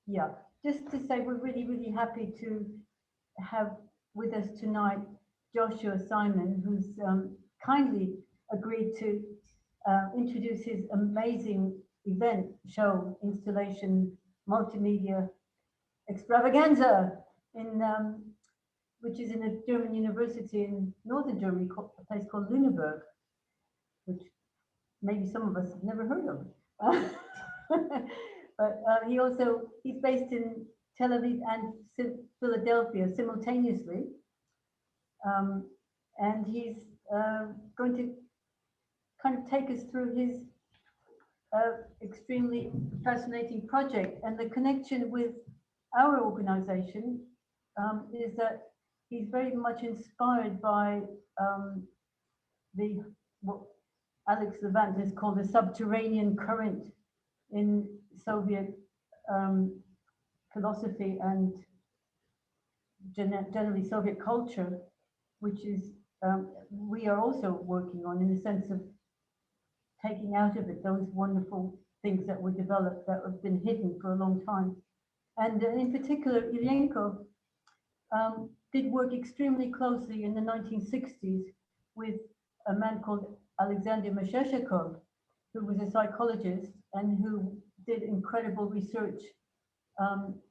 Yeah, just to say we're really, really happy to have with us tonight Joshua Simon, who's kindly agreed to introduce his amazing event, show, installation, multimedia extravaganza in which is in a German university in northern Germany, a place called Luneberg, which maybe some of us have never heard of. But he's based in Tel Aviv and Philadelphia simultaneously. And he's going to kind of take us through his extremely fascinating project. And the connection with our organization is that he's very much inspired by what Alex Levant has called a subterranean current in Soviet philosophy and generally Soviet culture, which is we are also working on, in the sense of taking out of it those wonderful things that were developed that have been hidden for a long time. And in particular, Ilyenkov did work extremely closely in the 1960s with a man called Alexander Mesheshekov, who was a psychologist and who did incredible research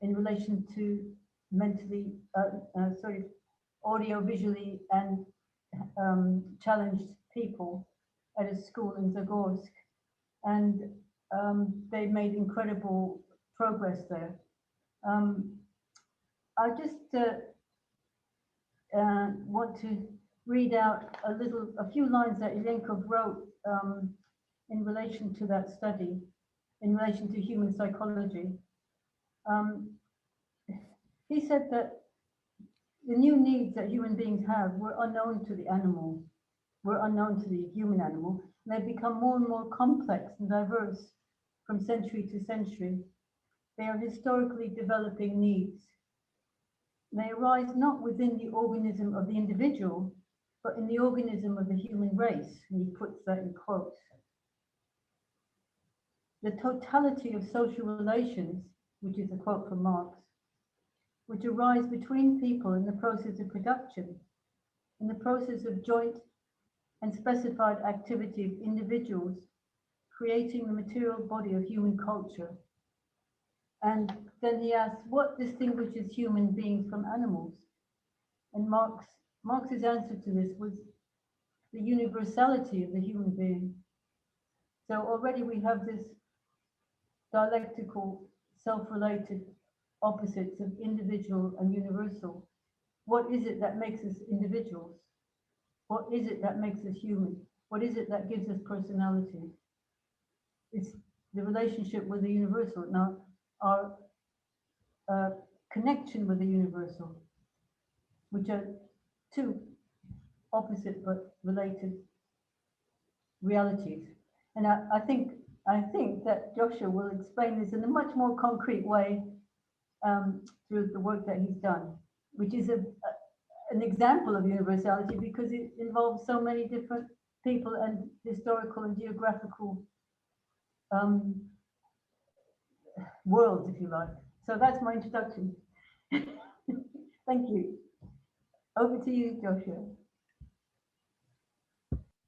in relation to mentally, audio-visually and challenged people at a school in Zagorsk. And they made incredible progress there. I just want to read out a few lines that Ilyenkov wrote in relation to that study, in relation to human psychology. He said that the new needs that human beings have were unknown to the animal, were unknown to the human animal. And they become more and more complex and diverse from century to century. They are historically developing needs. They arise not within the organism of the individual, but in the organism of the human race. And he puts that in quotes. The totality of social relations, which is a quote from Marx, which arise between people in the process of production, in the process of joint and specified activity of individuals creating the material body of human culture. And then he asks, what distinguishes human beings from animals? And Marx's answer to this was the universality of the human being. So already we have this dialectical, self-related opposites of individual and universal. What is it that makes us individuals? What is it that makes us human? What is it that gives us personality? It's the relationship with the universal. Now, our connection with the universal, which are two opposite but related realities. And I think that Joshua will explain this in a much more concrete way through the work that he's done, which is an example of universality because it involves so many different people and historical and geographical worlds, if you like. So that's my introduction. Thank you. Over to you, Joshua.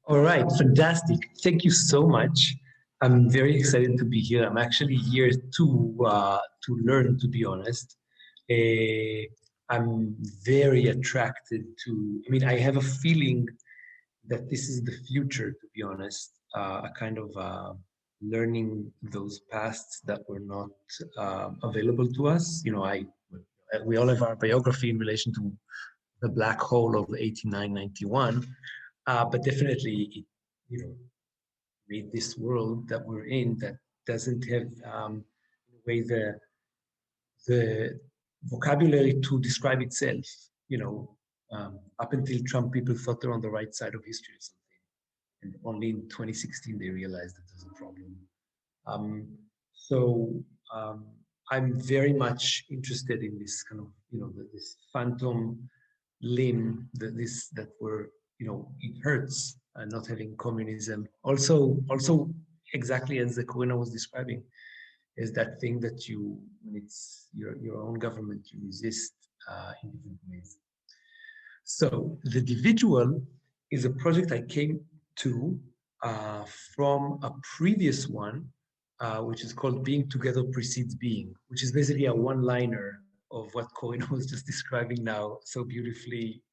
All right, fantastic. Thank you so much. I'm very excited to be here. I'm actually here to learn, to be honest. I'm very attracted to, I have a feeling that this is the future, to be honest, a kind of learning those pasts that were not available to us. We all have our biography in relation to the black hole of 89-91, but definitely, read this world that we're in that doesn't have in a way the vocabulary to describe itself. Up until Trump, people thought they're on the right side of history or something, and only in 2016 they realized that there's a problem. I'm very much interested in this kind of, this phantom limb that we're, it hurts not having communism. Also exactly as the Corina was describing, is that thing that you, when it's your own government, you resist in different ways. So the Dividual is a project I came to from a previous one, which is called Being Together Precedes Being, which is basically a one-liner of what Corinne was just describing now so beautifully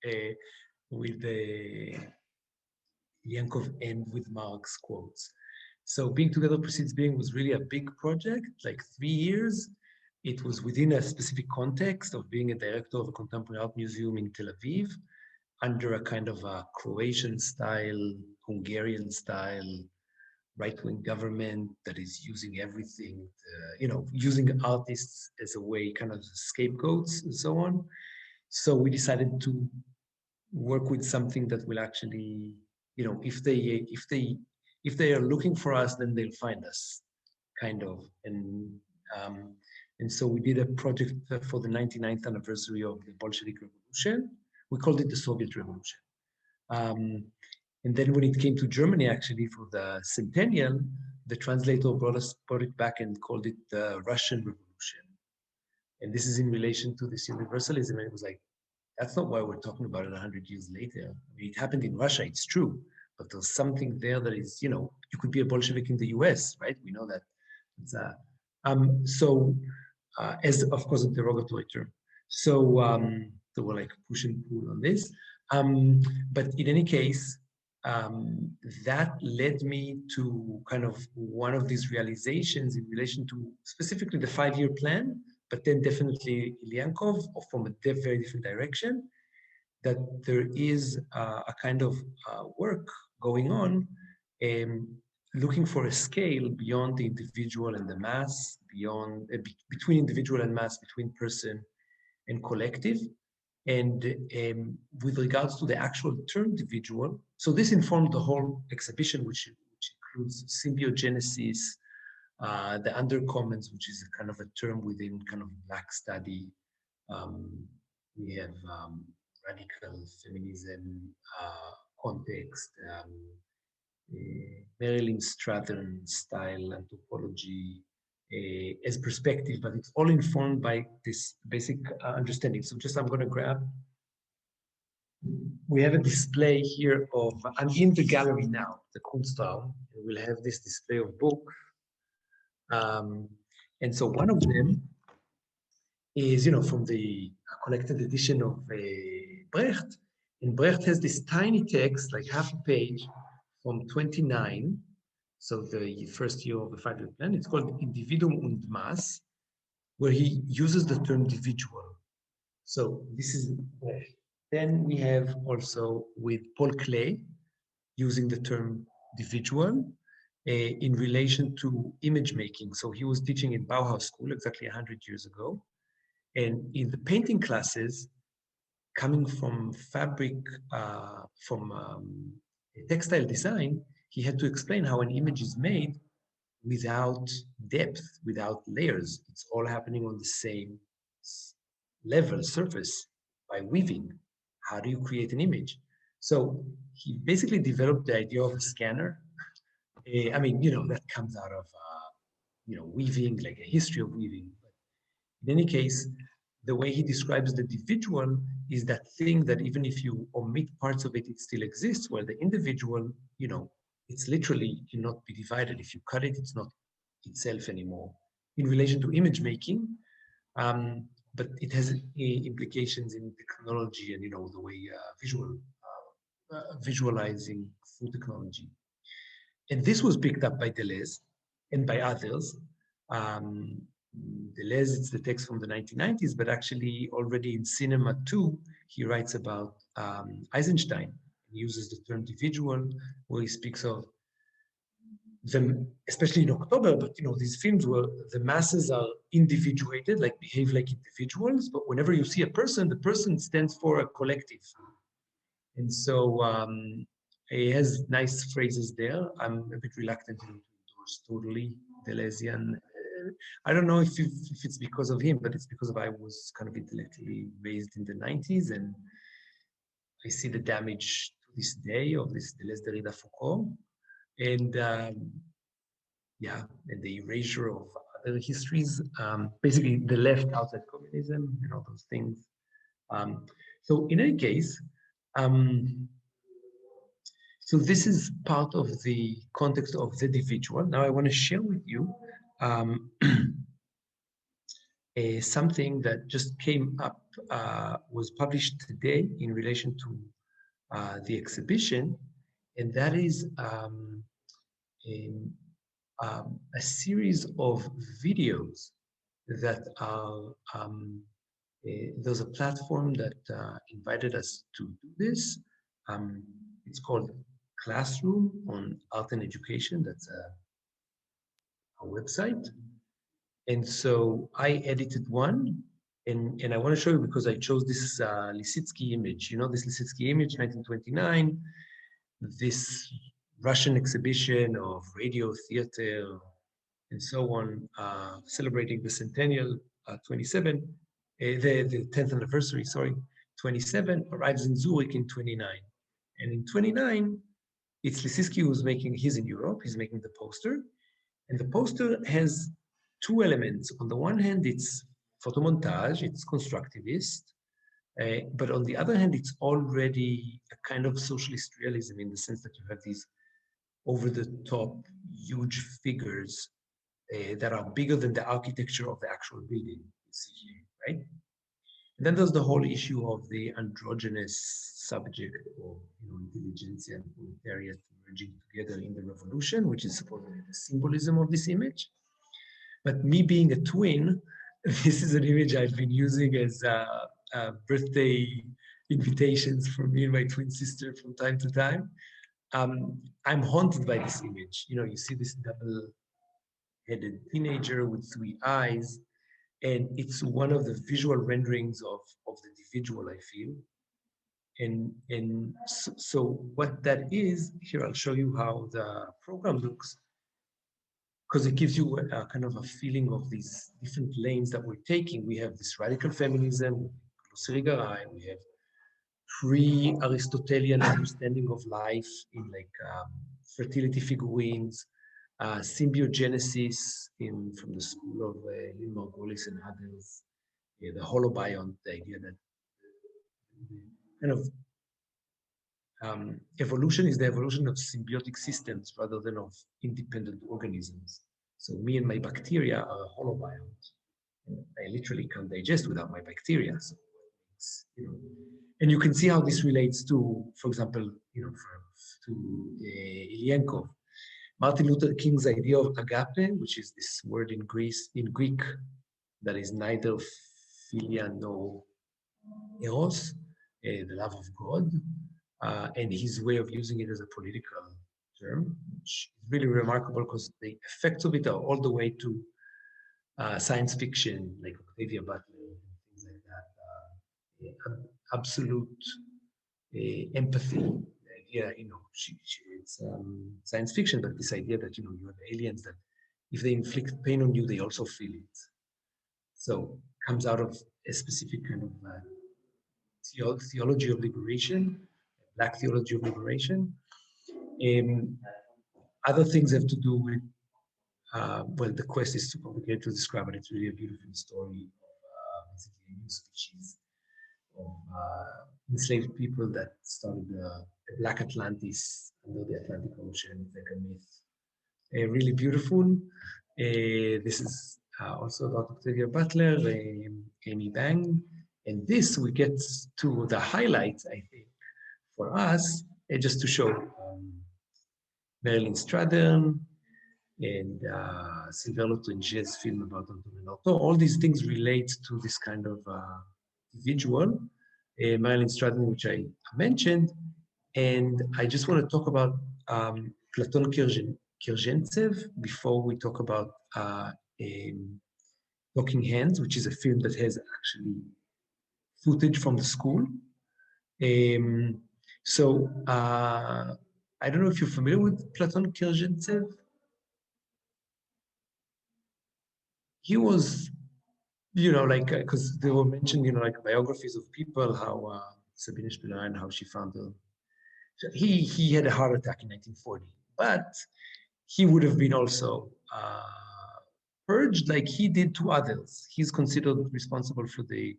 with the Ilyenkov and with Marx quotes. So Being Together Precedes Being was really a big project, like 3 years. It was within a specific context of being a director of a contemporary art museum in Tel Aviv, under a kind of a Croatian style, Hungarian style, right-wing government that is using everything, using artists as a way, kind of scapegoats and so on. So we decided to work with something that will actually, if they are looking for us, then they'll find us, kind of. And so we did a project for the 99th anniversary of the Bolshevik Revolution. We called it the Soviet Revolution. And then when it came to Germany, actually, for the centennial, the translator brought it back and called it the Russian Revolution. And this is in relation to this universalism. And it was like, that's not why we're talking about it 100 years later. I mean, it happened in Russia, it's true, but there's something there that is, you could be a Bolshevik in the US, right? We know that. It's as of course a derogatory term. So we're like push and pull on this. But in any case, that led me to kind of one of these realizations in relation to specifically the 5-year plan, but then definitely Ilyenkov from a very different direction, that there is a kind of work going on looking for a scale beyond the individual and the mass, beyond between individual and mass, between person and collective. And with regards to the actual term individual, so this informed the whole exhibition, which includes symbiogenesis, the undercommons, which is a kind of a term within kind of Black study. We have radical feminism context, Marilyn Strathern style anthropology as perspective, but it's all informed by this basic understanding. So just I'm going to grab. We have a display here of, I'm in the gallery now, the Kunstraum, and we'll have this display of books. And so one of them is, from the collected edition of Brecht. And Brecht has this tiny text, like half a page, from 29, so the first year of the 5-year plan. It's called Individuum und Mass, where he uses the term Dividual. So this is Brecht. Then we have also with Paul Klee using the term Dividual in relation to image making. So he was teaching in Bauhaus School exactly 100 years ago. And in the painting classes, coming from fabric, textile design, he had to explain how an image is made without depth, without layers. It's all happening on the same level, surface, by weaving. How do you create an image? So he basically developed the idea of a scanner. That comes out of, weaving, like a history of weaving. But in any case, the way he describes the Dividual is that thing that even if you omit parts of it, it still exists, where the individual, it's literally cannot be divided. If you cut it, it's not itself anymore. In relation to image making, but it has implications in technology and, the way visualizing through technology. And this was picked up by Deleuze and by others. Deleuze, it's the text from the 1990s, but actually already in Cinema 2, he writes about Eisenstein. He uses the term Dividual, where he speaks of them, especially in October, but these films where the masses are individuated, like behave like individuals, but whenever you see a person, the person stands for a collective. And so he has nice phrases there. I'm a bit reluctant to endorse totally Deleuzian. I don't know if it's because of him, but it's because I was kind of intellectually raised in the 90s, and I see the damage to this day of this Deleuze, Derrida, Foucault, and and the erasure of histories, basically the left outside communism and all those things. So in any case, so this is part of the context of the Dividual. Now I want to share with you something that just came up, was published today in relation to the exhibition, and that is a series of videos that are, there's a platform that invited us to do this. It's called Classroom on Art and Education. That's a website. And so I edited one, and I want to show you because I chose this Lisitsky image. You know, this Lisitsky image, 1929, this Russian exhibition of radio, theater, and so on, celebrating the centennial, 27, the 10th anniversary, sorry, 27, arrives in Zurich in 29. And in 29, it's Lisitsky who's making, he's in Europe, he's making the poster. And the poster has two elements. On the one hand, it's photomontage, it's constructivist. But on the other hand, it's already a kind of socialist realism in the sense that you have these over-the-top, huge figures that are bigger than the architecture of the actual building, you see here, right? And then there's the whole issue of the androgynous subject of intelligentsia and proletariat merging together in the revolution, which is supposedly the symbolism of this image. But me being a twin, this is an image I've been using as birthday invitations for me and my twin sister from time to time. I'm haunted by this image. You know, you see this double-headed teenager with three eyes, and it's one of the visual renderings of the Dividual, I feel. And so what that is, here I'll show you how the program looks, because it gives you a kind of a feeling of these different lanes that we're taking. We have this radical feminism, we have pre-Aristotelian understanding of life in like fertility figurines, symbiogenesis from the school of Luneberg and others, the holobiont, the idea that kind of evolution is the evolution of symbiotic systems rather than of independent organisms. So me and my bacteria are a holobiont. I literally can't digest without my bacteria. So, and you can see how this relates to, for example, to Ilyenkov. Martin Luther King's idea of agape, which is this word in Greek that is neither philia nor eros, the love of God, and his way of using it as a political term, which is really remarkable because the effects of it are all the way to science fiction, like Octavia Butler, and things like that. Absolute empathy. The idea, it's science fiction, but this idea that you have aliens that if they inflict pain on you, they also feel it. So comes out of a specific kind of theology of liberation, Black theology of liberation. Other things have to do with, well, the quest is too complicated to describe, but it's really a beautiful story of basically a new species of enslaved people that started a Black Atlantis under the Atlantic Ocean. It's like a myth. Really beautiful. This is also about Octavia Butler, Amy Bang. And this, we get to the highlights, I think, for us, just to show Marilyn Strathern and Silver Tonge's film about Antonin Artaud. All these things relate to this kind of Dividual, Marilyn Strathern, which I mentioned. And I just want to talk about Platon Kirgentsev before we talk about Talking Hands, which is a film that has actually footage from the school. So I don't know if you're familiar with Platon Kirgentsev. He was, like, because they were mentioned, like biographies of people, how Sabine Spielerein, how she found her. So he had a heart attack in 1940, but he would have been also a purged like he did to others. He's considered responsible for the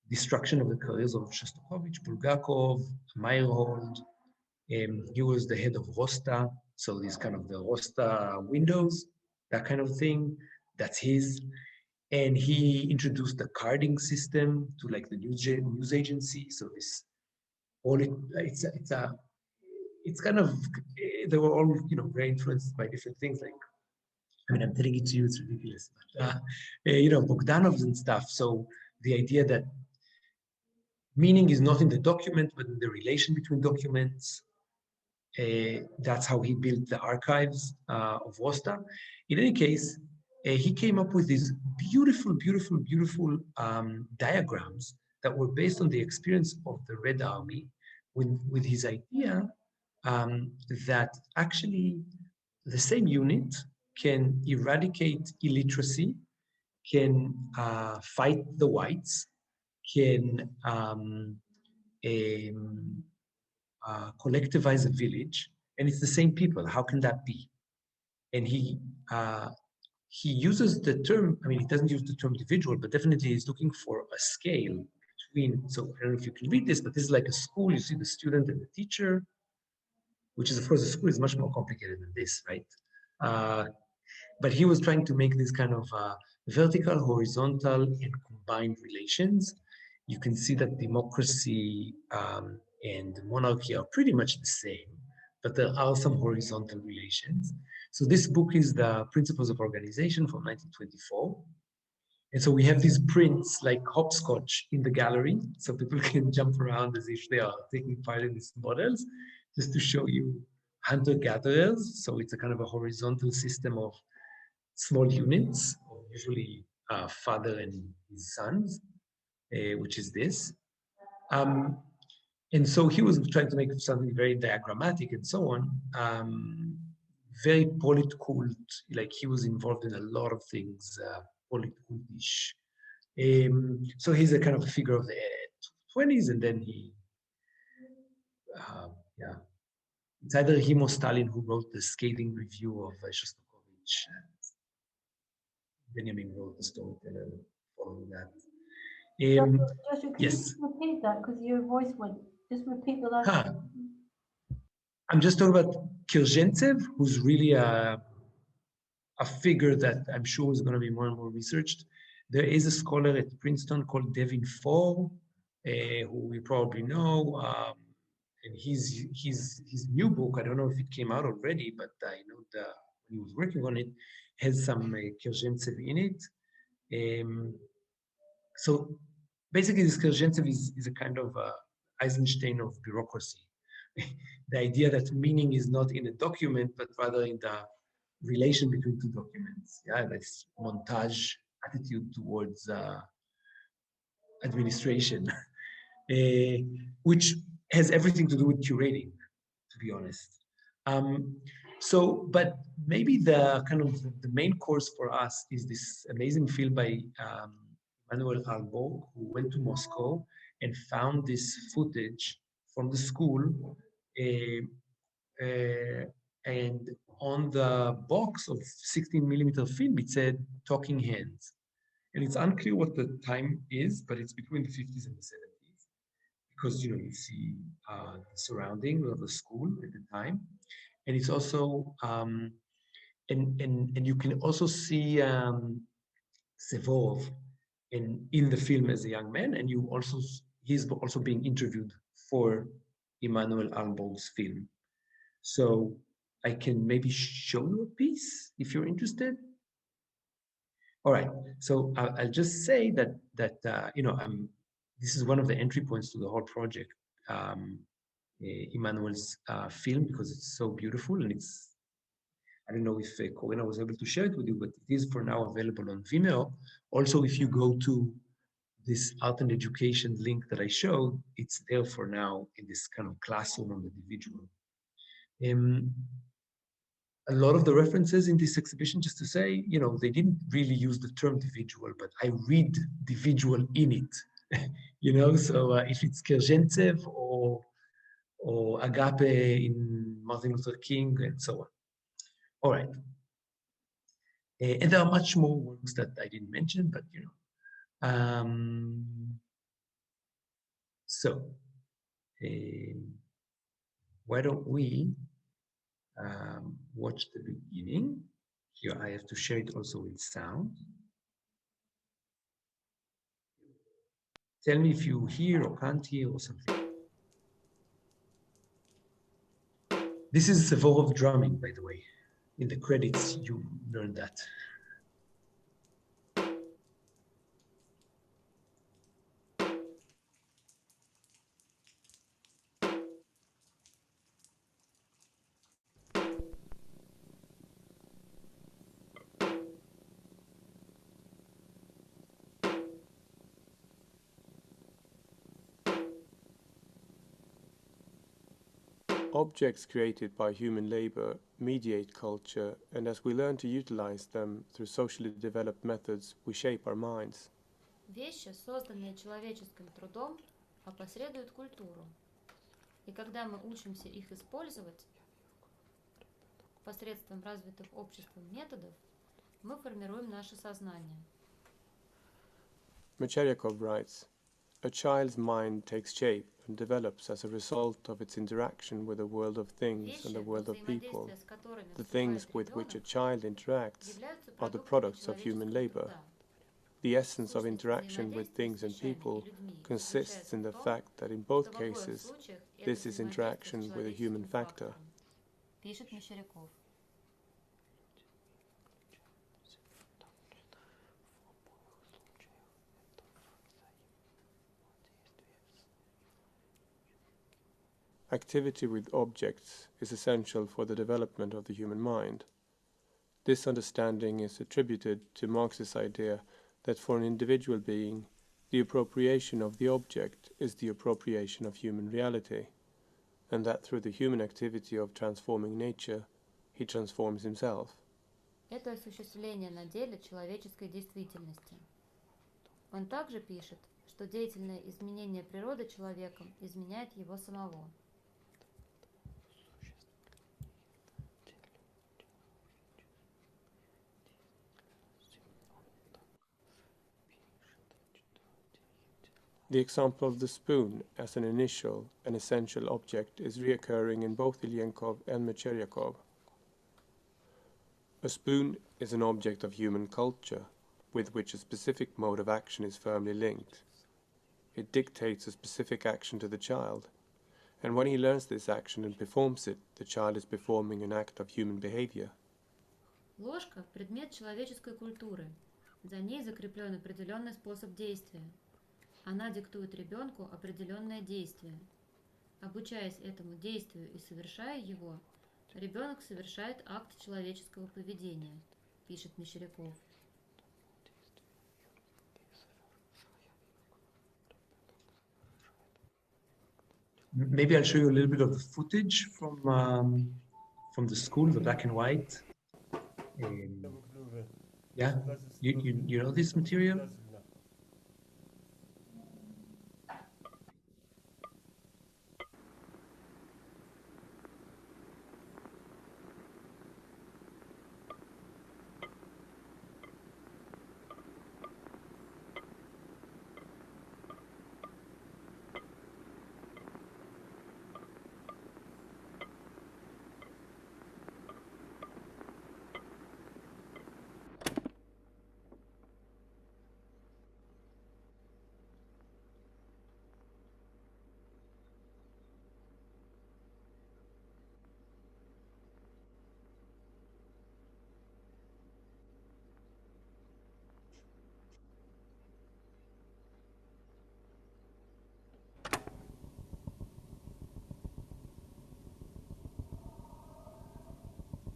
destruction of the careers of Shostakovich, Bulgakov, Meyerhold. He was the head of Rosta, so these kind of the Rosta windows, that kind of thing, that's his. And he introduced the carding system to like the news agency. So this all it's kind of, they were all, you know, very influenced by different things. Like, I mean, I'm telling it to you, it's ridiculous, but you know, Bogdanov's and stuff. So the idea that meaning is not in the document, but in the relation between documents. That's how he built the archives of Rosta. In any case, he came up with these beautiful, beautiful, beautiful diagrams that were based on the experience of the Red Army, with his idea that actually the same unit can eradicate illiteracy, can fight the whites, can collectivize a village, and it's the same people. How can that be? And he uses the term, I mean, he doesn't use the term Dividual, but definitely he's looking for a scale between, so I don't know if you can read this, but this is like a school. You see the student and the teacher, which is, of course, the school is much more complicated than this, right? But he was trying to make this kind of vertical, horizontal, and combined relations. You can see that democracy and monarchy are pretty much the same, but there are some horizontal relations. So this book is the Principles of Organization from 1924. And so we have these prints like hopscotch in the gallery, so people can jump around as if they are taking part in these models, just to show you hunter-gatherers. So it's a kind of a horizontal system of small units, usually father and his sons, which is this. And so he was trying to make something very diagrammatic and so on. Very politkult, like he was involved in a lot of things, politkultish. So he's a kind of a figure of the 20s, and then he, yeah. It's either him or Stalin who wrote the scathing review of Shostakovich. Benjamin wrote the storyteller following that. Joshua, can yes. you just repeat that, because your voice went, just repeat the last I'm just talking about Kilzhentsev, who's really a figure that I'm sure is going to be more and more researched. There is a scholar at Princeton called Devin Fore, who we probably know. And his new book, I don't know if it came out already, but I know that when he was working on it, has some Kilzhentsev in it. So basically, this Kilzhentsev is a kind of Eisenstein of bureaucracy. The idea that meaning is not in a document, but rather in the relation between two documents. Yeah, that's montage attitude towards administration, which has everything to do with curating, to be honest. But maybe the kind of the main course for us is this amazing film by Emanuel Almborg, who went to Moscow and found this footage from the school. And on the box of 16mm film, it said "Talking Hands." And it's unclear what the time is, but it's between the 50s and the 70s, because, you know, you see the surrounding of the school at the time. And it's also, and you can also see Sevorov in the film as a young man, and he's also being interviewed for Emanuel Almborg's film. So I can maybe show you a piece if you're interested. All right, so I'll just say that you know, this is one of the entry points to the whole project, Emanuel's film, because it's so beautiful, and it's, I don't know if Corinna was able to share it with you, but it is for now available on Vimeo. Also, if you go to this art and education link that I showed, it's there for now in this kind of classroom on the Dividual. A lot of the references in this exhibition, just to say, you know, they didn't really use the term Dividual, but I read Dividual in it, you know, so if it's Kilzhentsev or Agape in Martin Luther King and so on. All right. And there are much more works that I didn't mention, but you know. So why don't we watch the beginning? Here I have to share it also with sound. Tell me if you hear or can't hear or something. This is Savorov drumming, by the way. In the credits, you learned that. Objects created by human labor mediate culture, and as we learn to utilize them through socially developed methods, we shape our minds. Вещи, созданные человеческим трудом, опосредуют культуру. И когда мы учимся их использовать посредством развитых обществом методов, мы формируем наше сознание. Materialism writes, "A child's mind takes shape and develops as a result of its interaction with the world of things and the world of people. The things with which a child interacts are the products of human labor. The essence of interaction with things and people consists in the fact that in both cases, this is interaction with a human factor." Пишет Мещеряков. Activity with objects is essential for the development of the human mind. This understanding is attributed to Marx's idea that for an individual being, the appropriation of the object is the appropriation of human reality, and that through the human activity of transforming nature, he transforms himself. Это осуществление на деле человеческой действительности. Он также пишет, что деятельное изменение природы человеком изменяет его самого. The example of the spoon as an initial and essential object is reoccurring in both Ilyenkov and Materialism. A spoon is an object of human culture, with which a specific mode of action is firmly linked. It dictates a specific action to the child, and when he learns this action and performs it, the child is performing an act of human behavior. Ложка – предмет человеческой культуры. За ней закреплен определенный способ действия. Она диктует ребенку определенное действие. Обучаясь этому действию и совершая его, ребенок совершает акт человеческого поведения, пишет Мещеряков. Maybe I'll show you a little bit of the footage from the school, the black and white. Yeah, you know this material?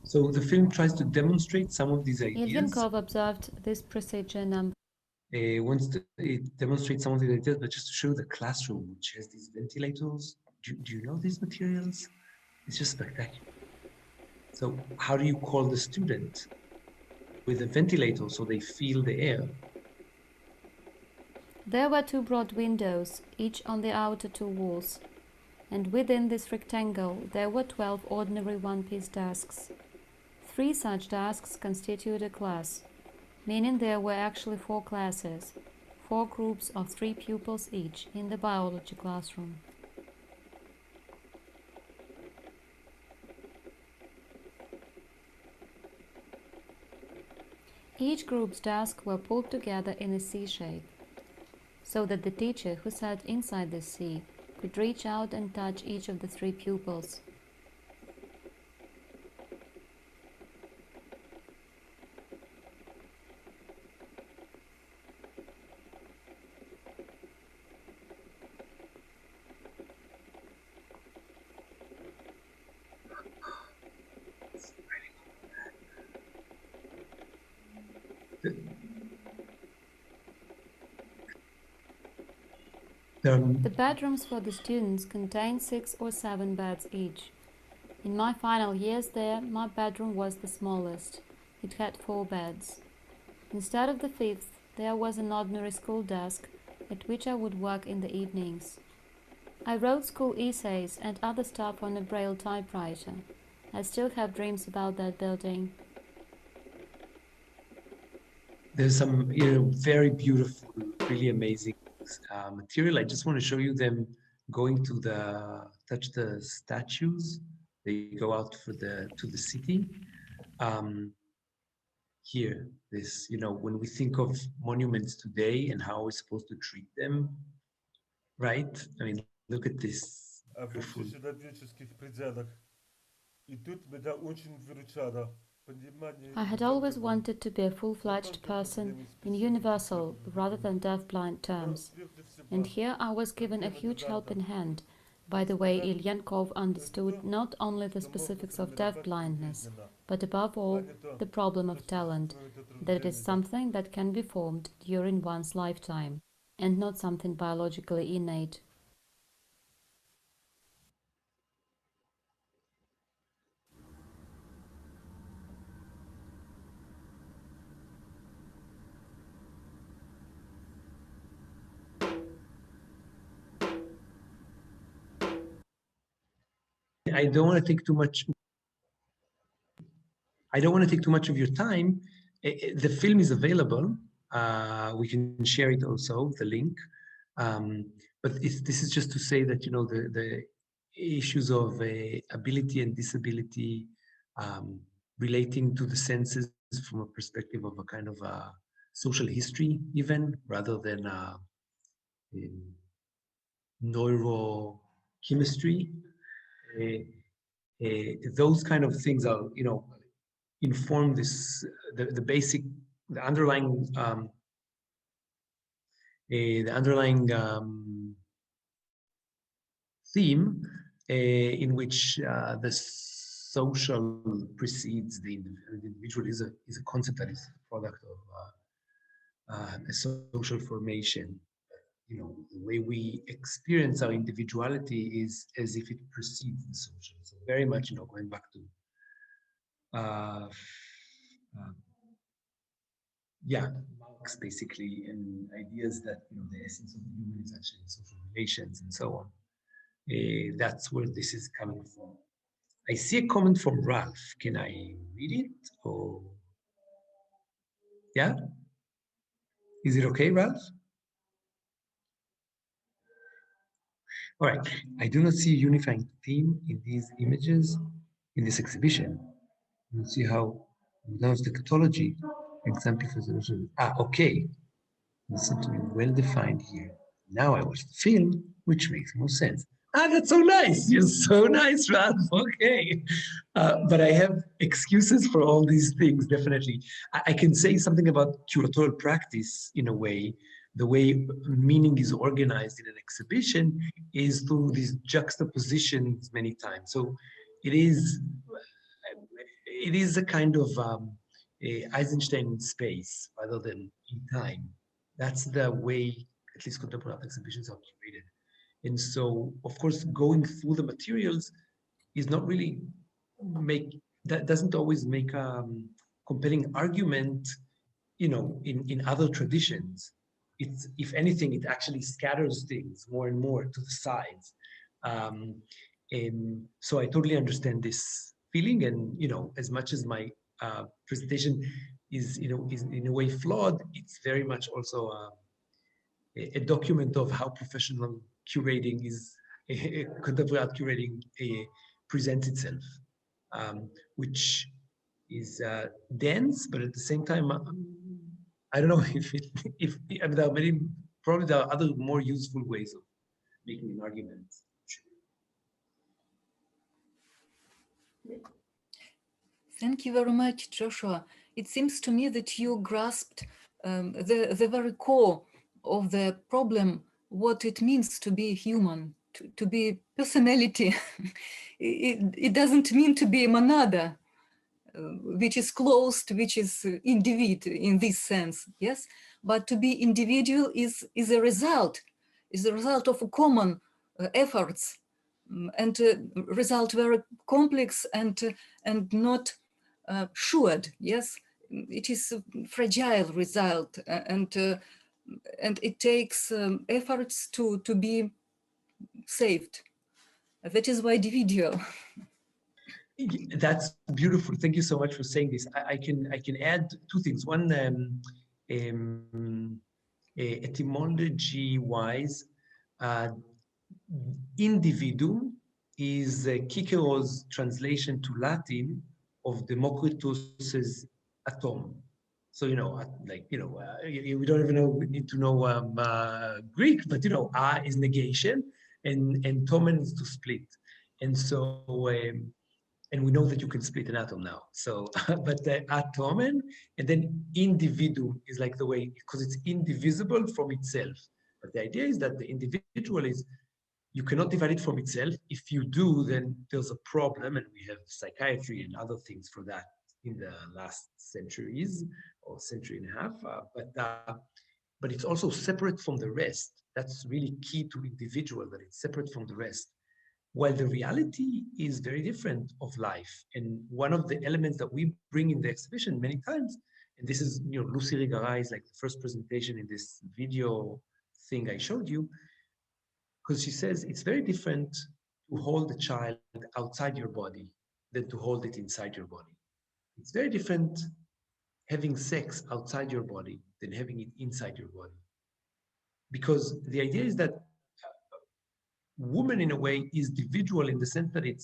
So the film tries to demonstrate some of these ideas. Ilyenkov observed this procedure number. It demonstrates some of these ideas, but just to show the classroom, which has these ventilators. Do you know these materials? It's just spectacular. So how do you call the student with a ventilator so they feel the air? There were two broad windows, each on the outer two walls, and within this rectangle there were 12 ordinary one-piece desks. 3 such desks constitute a class, meaning there were actually 4 classes, 4 groups of 3 pupils each in the biology classroom. Each group's desks were pulled together in a C shape, so that the teacher who sat inside the C could reach out and touch each of the 3 pupils. The bedrooms for the students contained 6 or 7 beds each. In my final years there, my bedroom was the smallest. It had 4 beds. Instead of the 5th, there was an ordinary school desk at which I would work in the evenings. I wrote school essays and other stuff on a Braille typewriter. I still have dreams about that building. There's some very beautiful, really amazing material. I just want to show you them going to touch the statues. They go out to the city. Here, this, when we think of monuments today and how we're supposed to treat them, right? I mean, look at this. I had always wanted to be a full-fledged person in universal rather than deaf-blind terms, and here I was given a huge helping hand by the way Ilyenkov understood not only the specifics of deaf-blindness, but above all the problem of talent, that it is something that can be formed during one's lifetime, and not something biologically innate. I don't want to take too much. I don't want to take too much of your time. The film is available. We can share it also, the link. But this is just to say that the issues of ability and disability relating to the senses from a perspective of a kind of a social history, even rather than neurochemistry. Those kind of things are, inform this the basic, the underlying theme in which the social precedes the individual. The individual is a concept that is a product of a social formation. The way we experience our individuality is as if it precedes the social. So very much, going back to Marx basically, and ideas that the essence of the human is actually in social relations and so on. That's where this is coming from. I see a comment from Ralph. Can I read it? Or yeah? Is it okay, Ralph? All right. I do not see a unifying theme in these images in this exhibition. You see how without the catalog exemplifies the solution. Okay. Listen to me, well defined here. Now I watch the film, which makes more sense. That's so nice. You're so nice, Ralph. Okay. But I have excuses for all these things, definitely. I can say something about curatorial practice in a way. The way meaning is organized in an exhibition is through these juxtapositions many times. So it is a kind of Eisenstein in space rather than in time. That's the way, at least contemporary art exhibitions are curated. And so, of course, going through the materials is not really doesn't always make a compelling argument, in other traditions. It's, if anything, it actually scatters things more and more to the sides. And so I totally understand this feeling, and as much as my presentation is, is in a way flawed, it's very much also a document of how professional curating is, contemporary art curating presents itself, which is dense, but at the same time, I don't know if I mean, there are many, probably there are other more useful ways of making an argument. Thank you very much, Joshua. It seems to me that you grasped the very core of the problem, what it means to be human, to be personality. It doesn't mean to be a monada, which is closed, which is individual in this sense, yes? But to be individual is a result of a common efforts, and result very complex and not assured, yes? It is a fragile result, and it takes efforts to be saved. That is why Dividual. That's beautiful. Thank you so much for saying this. I can add two things. One, etymology-wise, individuum is Cicero's translation to Latin of Democritus's atom. So, we don't even need to know Greek, but, a is negation and tomen is to split. And so, and we know that you can split an atom now. So, but the atomen, and then individuum is like the way, because it's indivisible from itself. But the idea is that the individual is, you cannot divide it from itself. If you do, then there's a problem, and we have psychiatry and other things for that in the last centuries or century and a half. But it's also separate from the rest. That's really key to individual, that it's separate from the rest. While the reality is very different of life. And one of the elements that we bring in the exhibition many times, and this is, Lucy Rigaray is like the first presentation in this video thing I showed you, because she says it's very different to hold a child outside your body than to hold it inside your body. It's very different having sex outside your body than having it inside your body. Because the idea is that woman, in a way, is individual in the sense that it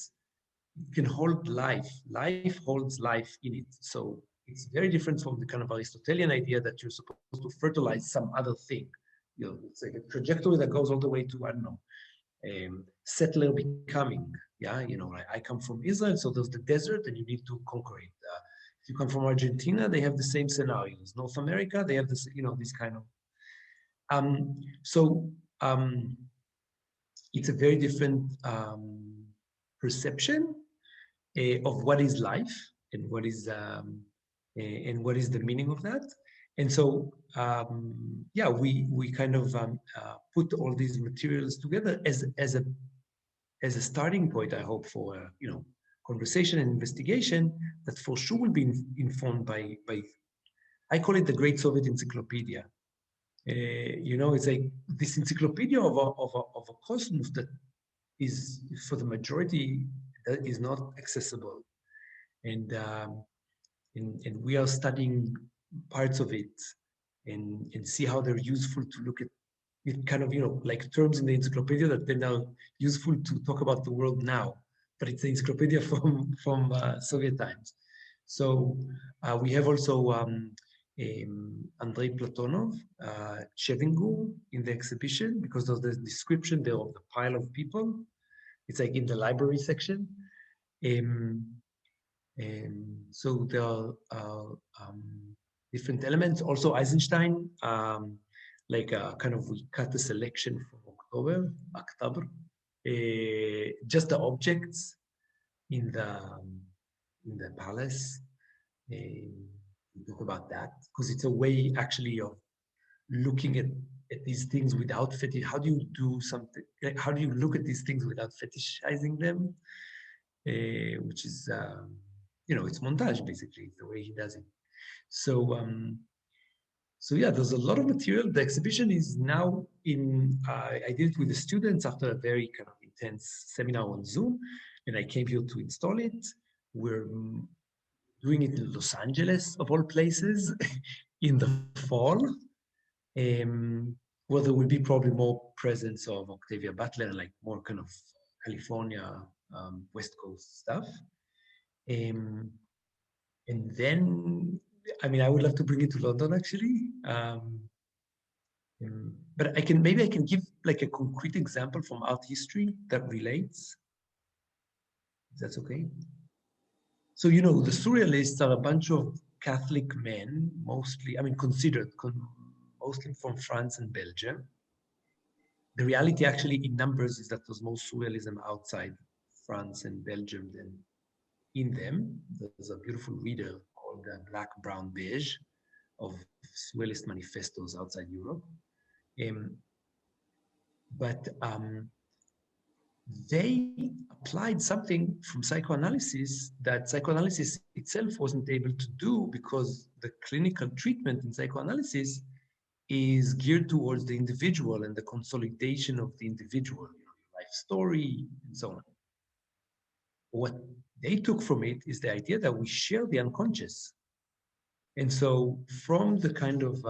can hold life. Life holds life in it. So it's very different from the kind of Aristotelian idea that you're supposed to fertilize some other thing. It's like a trajectory that goes all the way to, I don't know, settler becoming. Yeah, I come from Israel, so there's the desert and you need to conquer it. If you come from Argentina, they have the same scenarios. North America, they have this, this kind of. It's a very different perception of what is life and what is the meaning of that. And so, we kind of put all these materials together as a starting point, I hope, for conversation and investigation that for sure will be informed by I call it the Great Soviet Encyclopedia. It's like this encyclopedia of a cosmos that is, for the majority, that is not accessible, and we are studying parts of it and see how they're useful to look at it, kind of like terms in the encyclopedia that they're now useful to talk about the world now, but it's an encyclopedia from Soviet times. So we have also Andrei Platonov, Chevingu in the exhibition, because there's the description there of the pile of people. It's like in the library section. So there are different elements. Also Eisenstein, like kind of, we cut the selection from October, just the objects in the palace. We talk about that because it's a way actually of looking at these things without fetish. How do you do something? How do you look at these things without fetishizing them? Which is, it's montage basically, the way he does it. So, there's a lot of material. The exhibition is now I did it with the students after a very kind of intense seminar on Zoom, and I came here to install it. We're doing it in Los Angeles, of all places, in the fall, where there will be probably more presence of Octavia Butler, like more kind of California, West Coast stuff. And then, I mean, I would love to bring it to London, actually. But maybe I can give like a concrete example from art history that relates. If that's okay. So, you know, the Surrealists are a bunch of Catholic men, mostly, I mean, considered mostly from France and Belgium. The reality actually in numbers is that there's more Surrealism outside France and Belgium than in them. There's a beautiful reader called Black, Brown, Beige of Surrealist manifestos outside Europe. But they applied something from psychoanalysis that psychoanalysis itself wasn't able to do, because the clinical treatment in psychoanalysis is geared towards the individual and the consolidation of the individual, you know, life story and so on. What they took from it is the idea that we share the unconscious. And so from the kind of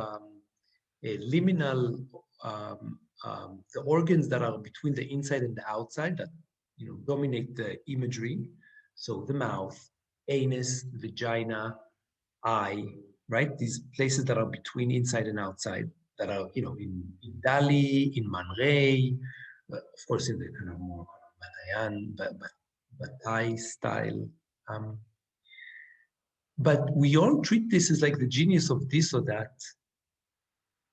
liminal, the organs that are between the inside and the outside that, you know, dominate the imagery. So the mouth, anus, vagina, eye, right? These places that are between inside and outside that are, you know, in Dali, in Man Ray, of course in the kind of more Batayan, Bataille style. But we all treat this as like the genius of this or that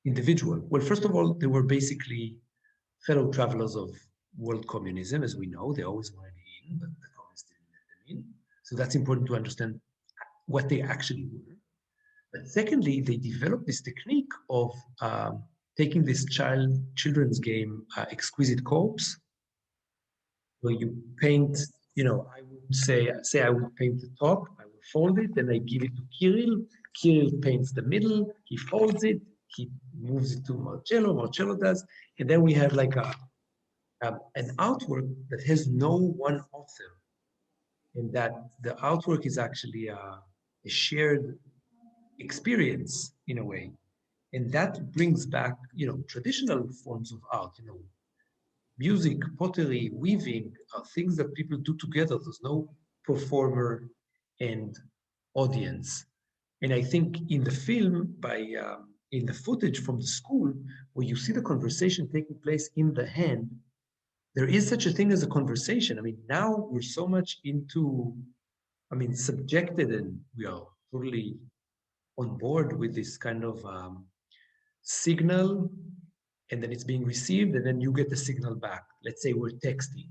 individual. Well, first of all, they were basically fellow travelers of world communism, as we know. They always wanted in, but the communists didn't let them in. So that's important to understand what they actually were. But secondly, they developed this technique of taking this children's game, Exquisite Corpse, where you paint, you know, I would say I would paint the top, I would fold it, then I give it to Kirill. Kirill paints the middle, he folds it, he moves it to Marcello, Marcello does, and then we have like an artwork that has no one author, and that the artwork is actually a shared experience in a way. And that brings back, you know, traditional forms of art, you know, music, pottery, weaving, things that people do together. There's no performer and audience. And I think in the film, in the footage from the school, where you see the conversation taking place in the hand, there is such a thing as a conversation. I mean, now we're so much into, I mean, subjected, and we are totally on board with this kind of signal, and then it's being received, and then you get the signal back. Let's say we're texting,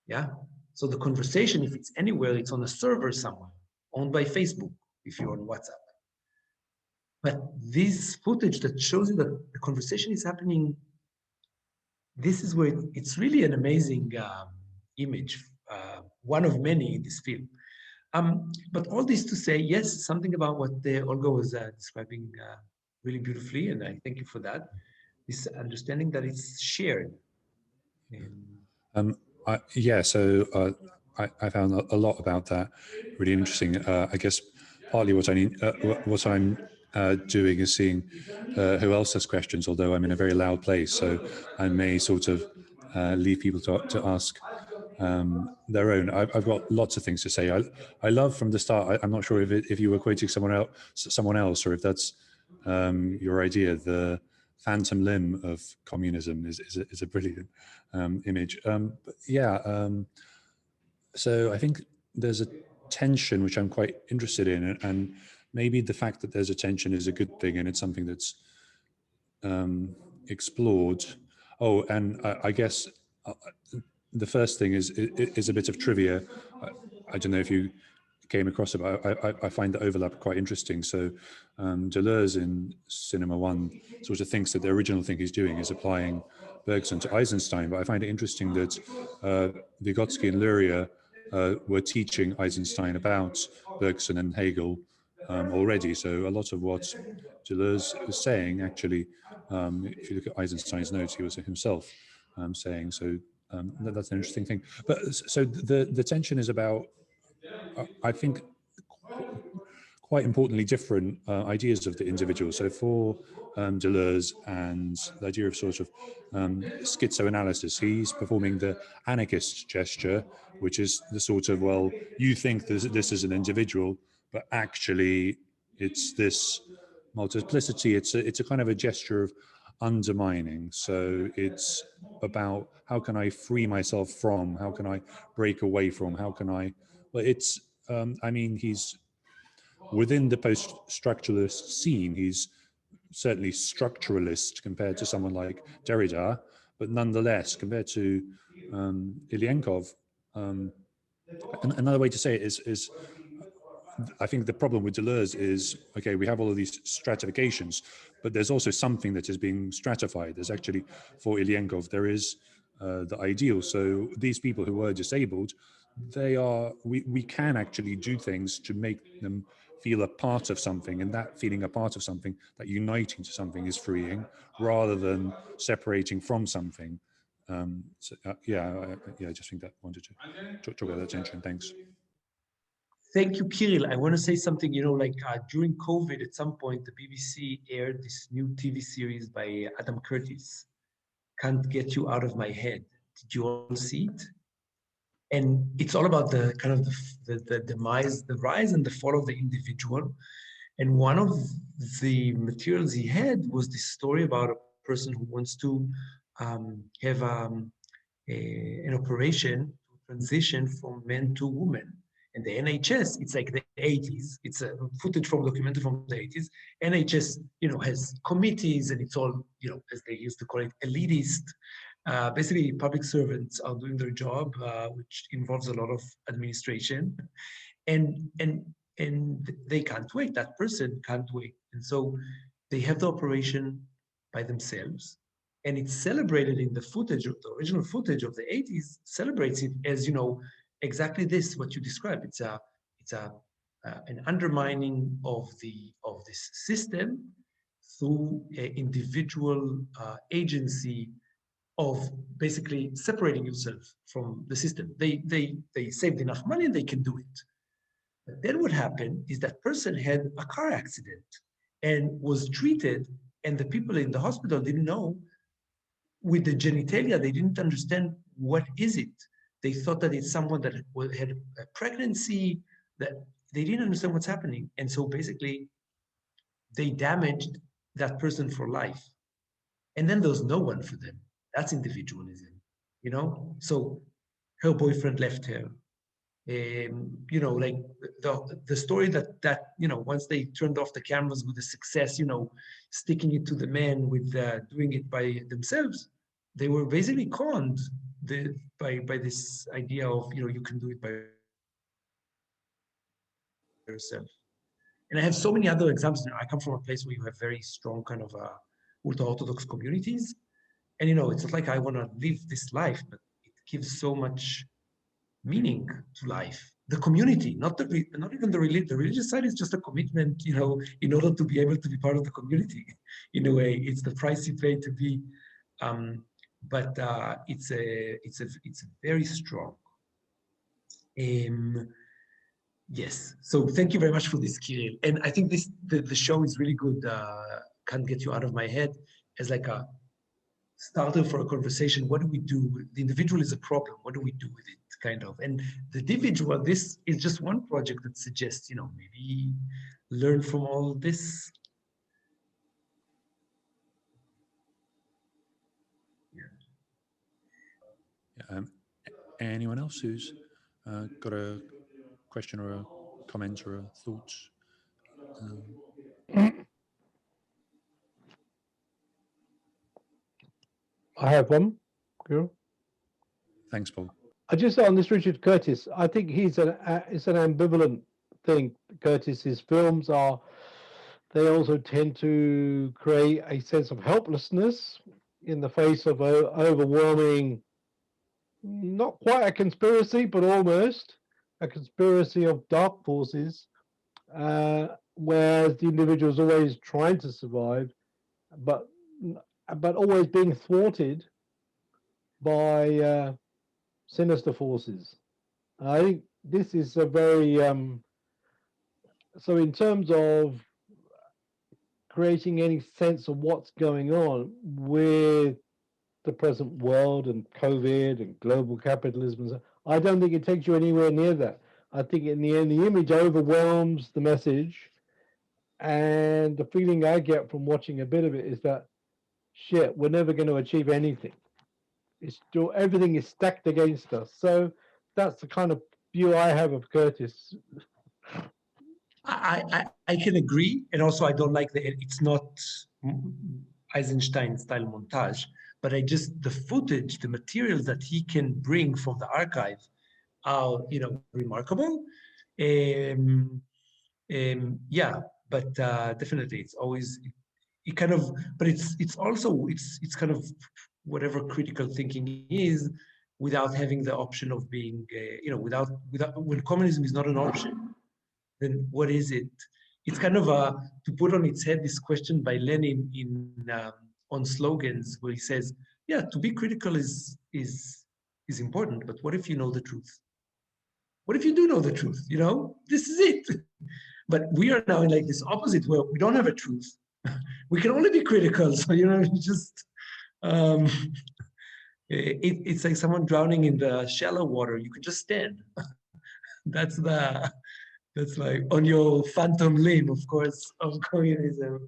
yeah? So the conversation, if it's anywhere, it's on a server somewhere, owned by Facebook, if you're on WhatsApp. But this footage that shows you that the conversation is happening, this is where it's really an amazing image, one of many in this film. But all this to say, yes, something about what Olga was describing really beautifully, and I thank you for that. This understanding that it's shared. Yeah, so I found a lot about that really interesting. I guess partly what I'm doing is seeing who else has questions, although I'm in a very loud place, so I may sort of leave people to ask their own. I've got lots of things to say. I love from the start, I'm not sure if you were quoting someone else or if that's your idea, the phantom limb of communism is a brilliant image. But yeah, so I think there's a tension which I'm quite interested in, and maybe the fact that there's a tension is a good thing, and it's something that's explored. Oh, and I guess the first thing is a bit of trivia. I don't know if you came across it, but I find the overlap quite interesting. So Deleuze in Cinema One sort of thinks that the original thing he's doing is applying Bergson to Eisenstein, but I find it interesting that Vygotsky and Luria were teaching Eisenstein about Bergson and Hegel already. So a lot of what Deleuze was saying, actually, if you look at Eisenstein's notes, he was himself saying. So that's an interesting thing. But so the tension is about, I think, quite importantly different ideas of the individual. So for Deleuze and the idea of sort of schizoanalysis, he's performing the anarchist gesture, which is the sort of, well, you think this is an individual, but actually it's this multiplicity. It's a kind of a gesture of undermining. So it's about how can I free myself from, how can I break away from, how can I, well, it's, I mean, he's within the post-structuralist scene, he's certainly structuralist compared to someone like Derrida, but nonetheless, compared to Ilyenkov, another way to say it is I think the problem with Deleuze is, okay, we have all of these stratifications, but there's also something that is being stratified. There's actually, for Ilyenkov, there is the ideal. So these people who were disabled, we can actually do things to make them feel a part of something, and that feeling a part of something, that uniting to something is freeing, rather than separating from something. I just think that wanted to talk about that tension. Thanks. Thank you, Kirill. I want to say something, during COVID, at some point, the BBC aired this new TV series by Adam Curtis, Can't Get You Out of My Head. Did you all see it? And it's all about the kind of the demise, the rise and the fall of the individual. And one of the materials he had was this story about a person who wants to have an operation to transition from men to women. And the NHS, it's like the 80s. It's a footage from a documentary from the 80s. NHS, has committees, and it's all, as they used to call it, elitist. Basically, public servants are doing their job, which involves a lot of administration, and they can't wait. That person can't wait, and so they have the operation by themselves, and it's celebrated in the footage, the original footage of the 80s, celebrates it as exactly this, what you described. It's an undermining of this system through individual agency of basically separating yourself from the system. They saved enough money and they can do it. But then what happened is that person had a car accident and was treated, and the people in the hospital didn't know. With the genitalia, they didn't understand what is it. They thought that it's someone that had a pregnancy, that they didn't understand what's happening. And so basically, they damaged that person for life. And then there's no one for them. That's individualism, So her boyfriend left her. Like the story that once they turned off the cameras with the success, sticking it to the men with doing it by themselves, they were basically conned by this idea of you can do it by yourself. And I have so many other examples. I come from a place where you have very strong kind of ultra-Orthodox communities. And, it's not like I want to live this life, but it gives so much meaning to life. The community, not even the religion. The religious side is just a commitment, in order to be able to be part of the community. In a way, it's the price you pay to be. But it's very strong. Yes. So thank you very much for this, Kirill. And I think the show is really good. Can't Get You Out of My Head as like a starter for a conversation. What do we do? The individual is a problem. What do we do with it? Kind of. And the Dividual, this is just one project that suggests, maybe learn from all this. Yeah. Anyone else who's got a question or a comment or a thought? I have one. Cool. Thanks, Paul. I just on this Richard Curtis. I think it's an ambivalent thing. Curtis's films they also tend to create a sense of helplessness in the face of overwhelming, not quite a conspiracy, but almost a conspiracy of dark forces, whereas the individual is always trying to survive, but always being thwarted by sinister forces. I think this is a very So in terms of creating any sense of what's going on with the present world and COVID and global capitalism, and so, I don't think it takes you anywhere near that. I think in the end, the image overwhelms the message. And the feeling I get from watching a bit of it is that, shit, we're never going to achieve anything. It's still, everything is stacked against us. So that's the kind of view I have of Curtis. I can agree, and also I don't like it's not Eisenstein style montage, but the footage, the materials that he can bring from the archive are, remarkable. Yeah, but definitely it's always it kind of, but it's also it's kind of whatever critical thinking is, without having the option of being, without when communism is not an option, then what is it? It's kind of to put on its head this question by Lenin in on slogans, where he says, yeah, to be critical is important, but what if you know the truth? What if you do know the truth? This is it. But we are now in like this opposite, where we don't have a truth. We can only be critical. So, just it's like someone drowning in the shallow water. You can just stand. That's like on your phantom limb, of course, of communism,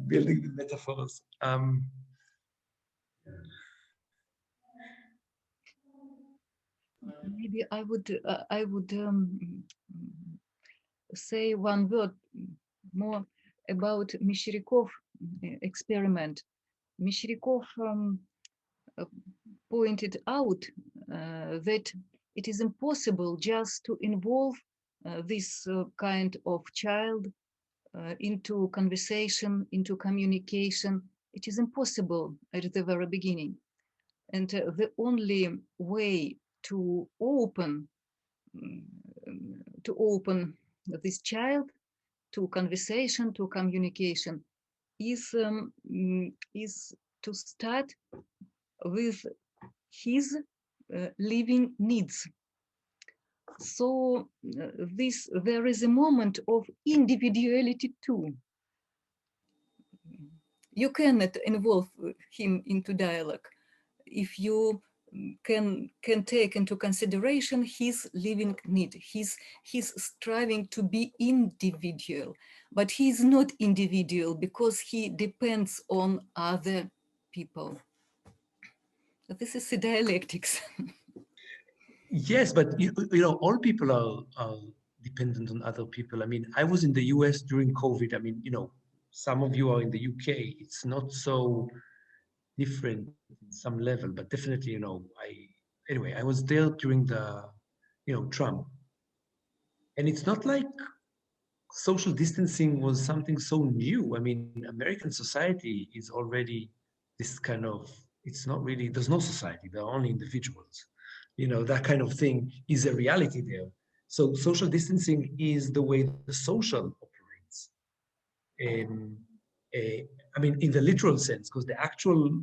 building the metaphors. Maybe I would say one word more about Meshcherikov experiment. Meshcherikov pointed out that it is impossible just to involve this kind of child into conversation, into communication. It is impossible at the very beginning. And the only way to open this child to conversation, to communication, is to start with his living needs. So there is a moment of individuality too. You cannot involve him into dialogue if you can take into consideration his living need. He's striving to be individual, but he is not individual because he depends on other people. This is the dialectics. Yes, but all people are dependent on other people. I mean, I was in the US during COVID. I mean, some of you are in the UK. It's not so different in some level, but definitely, I was there during the, Trump. And it's not like social distancing was something so new. I mean, American society is already this kind of, it's not really, there's no society, there are only individuals. That kind of thing is a reality there. So social distancing is the way the social operates. I mean, in the literal sense, because the actual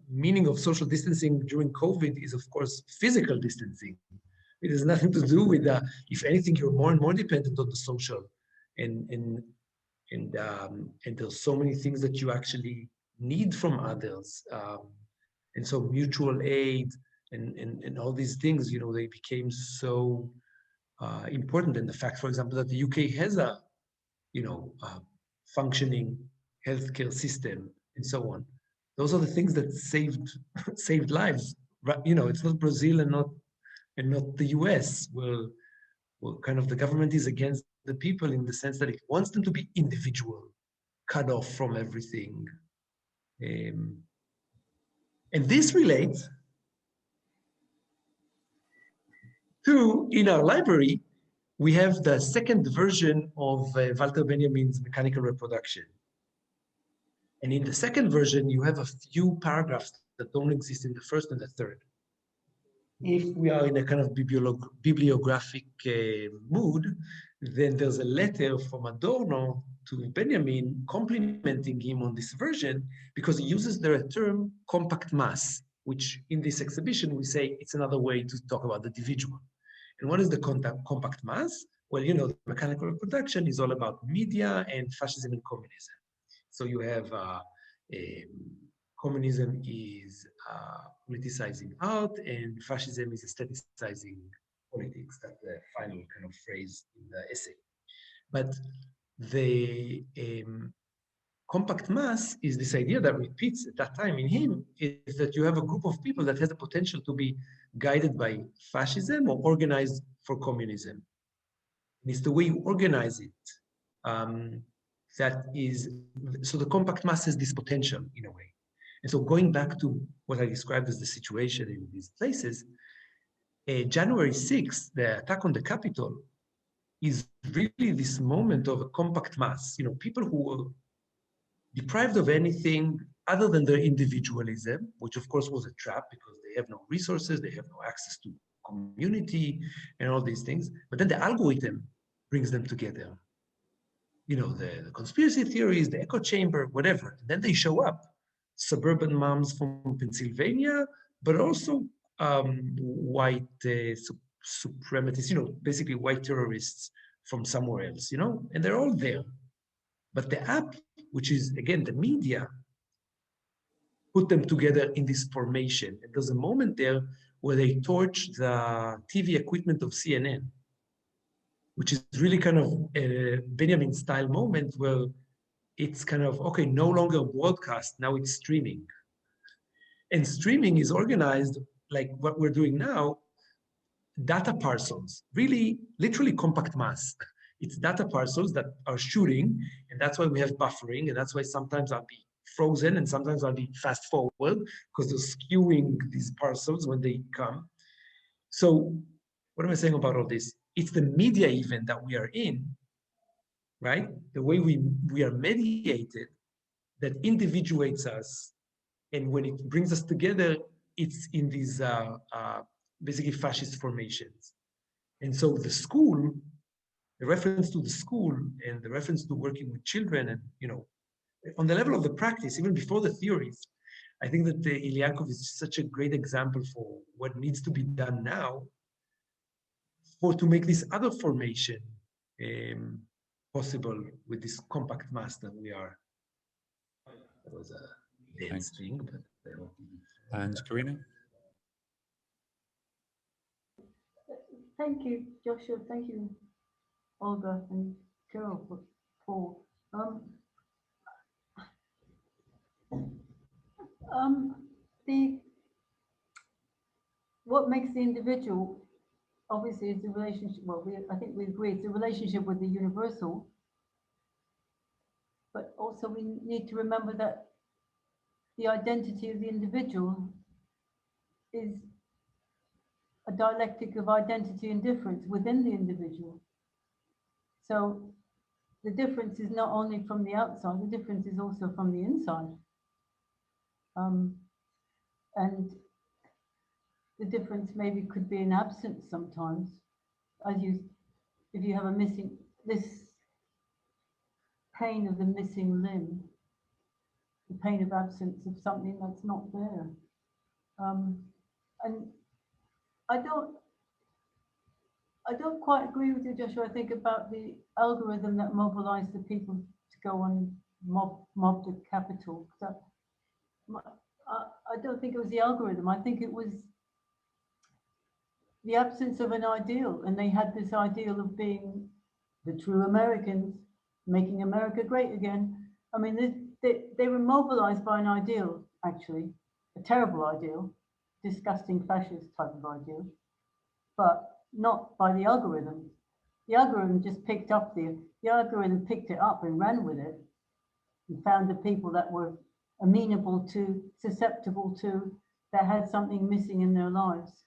meaning of social distancing during COVID is, of course, physical distancing. It has nothing to do with, if anything, you're more and more dependent on the social. And there's so many things that you actually need from others. And so mutual aid and all these things, they became so important. And the fact, for example, that the UK has a, functioning healthcare system and so on. Those are the things that saved lives. It's not Brazil and not the US, where kind of the government is against the people in the sense that it wants them to be individual, cut off from everything. And this relates to, in our library, we have the second version of Walter Benjamin's Mechanical Reproduction. And in the second version, you have a few paragraphs that don't exist in the first and the third. If we are in a kind of bibliographic mood, then there's a letter from Adorno to Benjamin complimenting him on this version, because he uses the term compact mass, which in this exhibition we say it's another way to talk about the Dividual. And what is the compact mass? Well, you know, the mechanical reproduction is all about media and fascism and communism. So you have communism is politicizing art, and fascism is aestheticizing politics. That's the final kind of phrase in the essay. But the compact mass is this idea that repeats at that time in him, is that you have a group of people that has the potential to be guided by fascism or organized for communism. And it's the way you organize it that is, so the compact mass has this potential in a way. And so going back to what I described as the situation in these places, January 6th, the attack on the Capitol, is really this moment of a compact mass. You know, people who were deprived of anything other than their individualism, which of course was a trap because they have no resources, they have no access to community and all these things. But then the algorithm brings them together. You know, the conspiracy theories, the echo chamber, whatever. And then they show up, suburban moms from Pennsylvania, but also white supremacists, you know, basically white terrorists from somewhere else, you know, and they're all there. But the app, which is, again, the media, put them together in this formation. And there's a moment there where they torch the TV equipment of CNN, which is really kind of a Benjamin style moment where it's kind of, okay, no longer broadcast, now it's streaming. And streaming is organized like what we're doing now, data parcels, really, literally compact mass. It's data parcels that are shooting, and that's why we have buffering, and that's why sometimes I'll be frozen and sometimes I'll be fast forward because they're skewing these parcels when they come. So what am I saying about all this? It's the media even that we are in, right? The way we are mediated that individuates us, and when it brings us together, it's in these basically fascist formations. And so the school, the reference to the school and the reference to working with children, and, you know, on the level of the practice, even before the theories, I think that Ilyenkov is such a great example for what needs to be done now to make this other formation possible with this compact mass that we are. That was a dense thing, but I hope. And Karina? Thank you, Joshua. Thank you, Olga and Carol, for what makes the individual, obviously, is the relationship. Well, I think we agree it's the relationship with the universal, but also we need to remember that the identity of the individual is a dialectic of identity and difference within the individual. So the difference is not only from the outside, the difference is also from the inside. And the difference maybe could be an absence sometimes, if you have a missing, this pain of the missing limb, the pain of absence of something that's not there. And I don't quite agree with you, Joshua. I think about the algorithm that mobilized the people to go and mob the Capitol. I don't think it was the algorithm. I think it was the absence of an ideal, and they had this ideal of being the true Americans, making America great again. I mean, they were mobilized by an ideal, actually, a terrible ideal, disgusting fascist type of ideal, but not by the algorithm. The algorithm just picked up the algorithm picked it up and ran with it and found the people that were amenable to, susceptible to, that had something missing in their lives.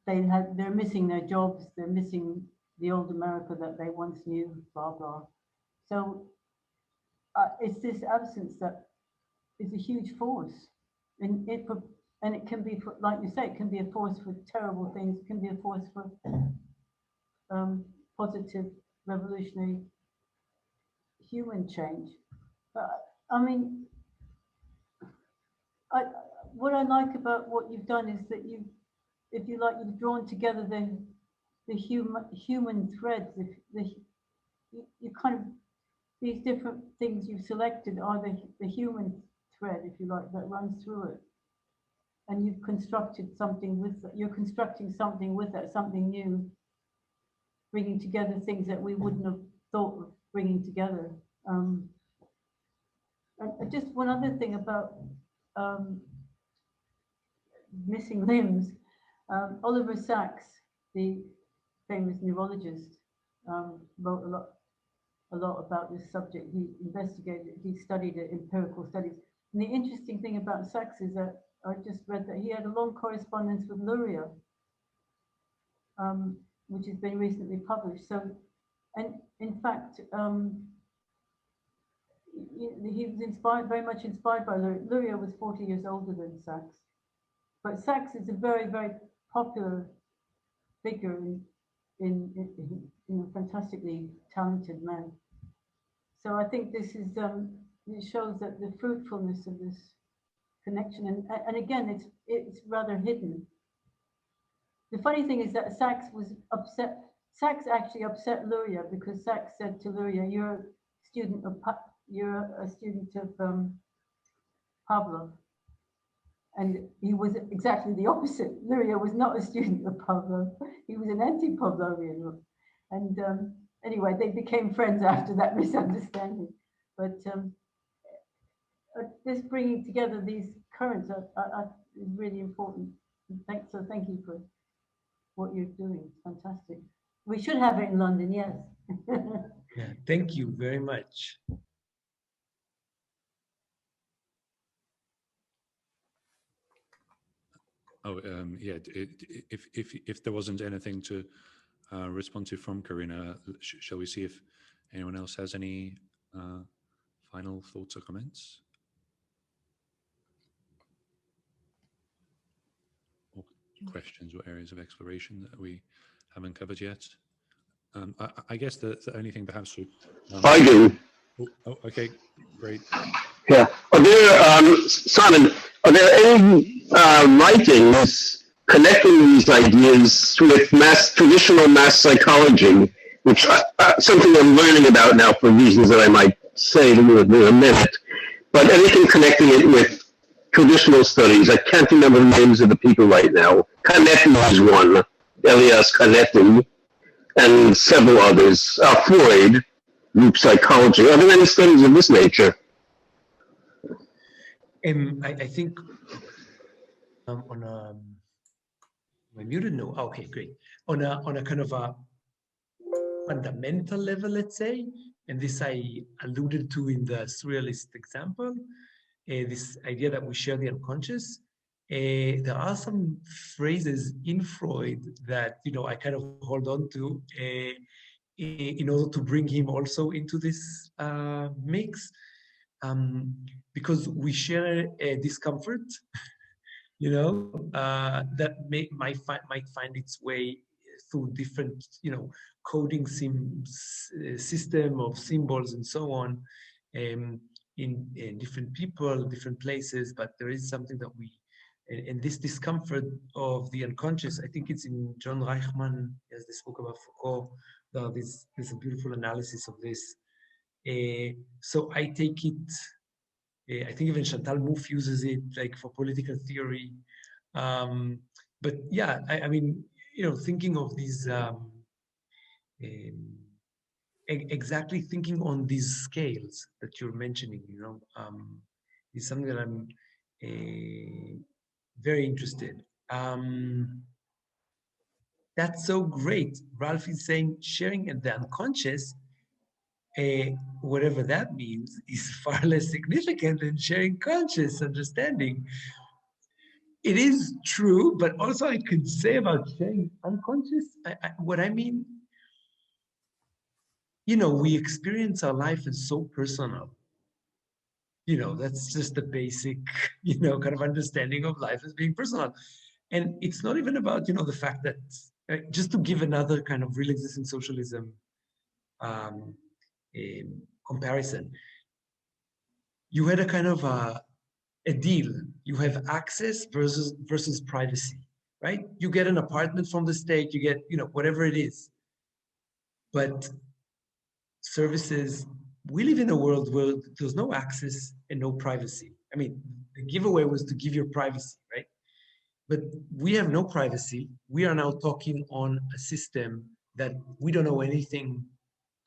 They're missing their jobs, they're missing the old America that they once knew, blah, blah. So it's this absence that is a huge force. And it can be, like you say, it can be a force for terrible things, it can be a force for positive, revolutionary human change. But I mean, what I like about what you've done is that if you like, you've drawn together the human threads. You kind of, these different things you've selected are the human thread, if you like, that runs through it. And you've constructed something with that. You're constructing something with that, something new, bringing together things that we wouldn't have thought of bringing together. And just one other thing about missing limbs. Oliver Sacks, the famous neurologist, wrote a lot about this subject. He investigated, he studied it, empirical studies. And the interesting thing about Sacks is that I just read that he had a long correspondence with Luria, which has been recently published. So, and in fact, he was inspired, very much inspired by Luria. Luria was 40 years older than Sacks. But Sacks is a very, very popular figure in a fantastically talented man. So I think this is, it shows that the fruitfulness of this connection, and again, it's rather hidden. The funny thing is that Sacks was upset. Sacks actually upset Luria because Sacks said to Luria, "You're a student of Pavlov," and he was exactly the opposite. Luria was not a student of Pavlov; he was an anti-Pavlovian. And anyway, they became friends after that misunderstanding. But this bringing together these currents is really important. So thank you for what you're doing. It's fantastic. We should have it in London, yes. Yeah, thank you very much. Oh, yeah. If there wasn't anything to respond to from Karina, shall we see if anyone else has any final thoughts or comments? Or questions or areas of exploration that we haven't covered yet? I guess the only thing perhaps to... I do. Oh, okay, great. Yeah. Are there, Simon, are there any writings connecting these ideas with traditional mass psychology, which something I'm learning about now for reasons that I might say in a minute, but anything connecting it with traditional studies? I can't remember the names of the people right now. Canetti is one, Elias Canetti, and several others. Freud, group psychology. Are there any studies of this nature? I think on a, am I muted? No. Okay, great. On a kind of a fundamental level, let's say, and this I alluded to in the surrealist example, this idea that we share the unconscious. There are some phrases in Freud that I kind of hold on to in order to bring him also into this mix, because we share a discomfort, that might find its way through different, coding system of symbols and so on, in different people, different places. But there is something that and this discomfort of the unconscious, I think it's in John Reichman, as they spoke about Foucault. There's a beautiful analysis of this. So I take it, I think even Chantal Mouffe uses it like for political theory. But yeah, I mean, thinking of these, exactly thinking on these scales that you're mentioning, is something that I'm very interested. That's so great. Ralph is saying sharing in the unconscious, whatever that means, is far less significant than sharing conscious understanding. It is true, but also I could say about sharing unconscious, what I mean, we experience our life as so personal. That's just the basic, kind of understanding of life as being personal. And it's not even about, the fact that, just to give another kind of real existing socialism comparison, you had a kind of a deal. You have access versus privacy. right? You get an apartment from the state, you get, you know, whatever it is. But services, we live in a world where there's no access and no privacy. I mean, the giveaway was to give your privacy, right? But we have no privacy. We are now talking on a system that we don't know anything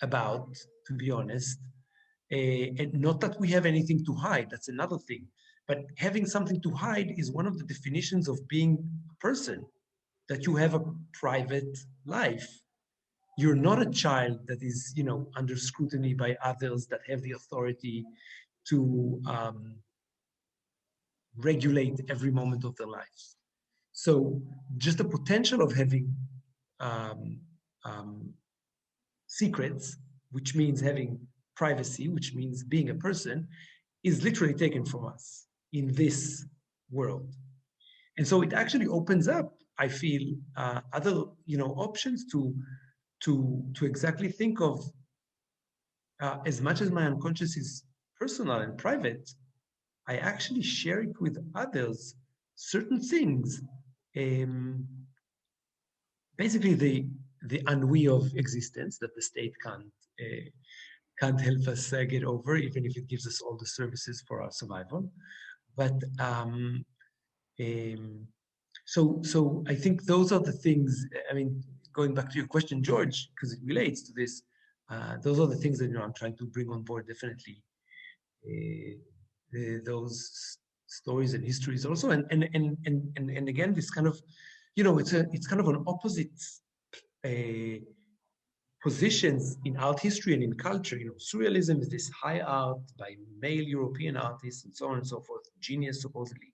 about, to be honest. And not that we have anything to hide, that's another thing. But having something to hide is one of the definitions of being a person, that you have a private life. You're not a child that is, you know, under scrutiny by others that have the authority to regulate every moment of their lives. So just the potential of having secrets, which means having privacy, which means being a person, is literally taken from us in this world. And so it actually opens up, I feel, other, you know, options to exactly think of, as much as my unconscious is personal and private, I actually share it with others, certain things, basically the ennui of existence that the state can't help us get over, even if it gives us all the services for our survival. But so I think those are the things. I mean, going back to your question, George, because it relates to this, those are the things that, you know, I'm trying to bring on board, definitely. Those stories and histories also, and again, this kind of, you know, it's kind of an opposite positions in art history and in culture. You know, surrealism is this high art by male European artists and so on and so forth, genius supposedly.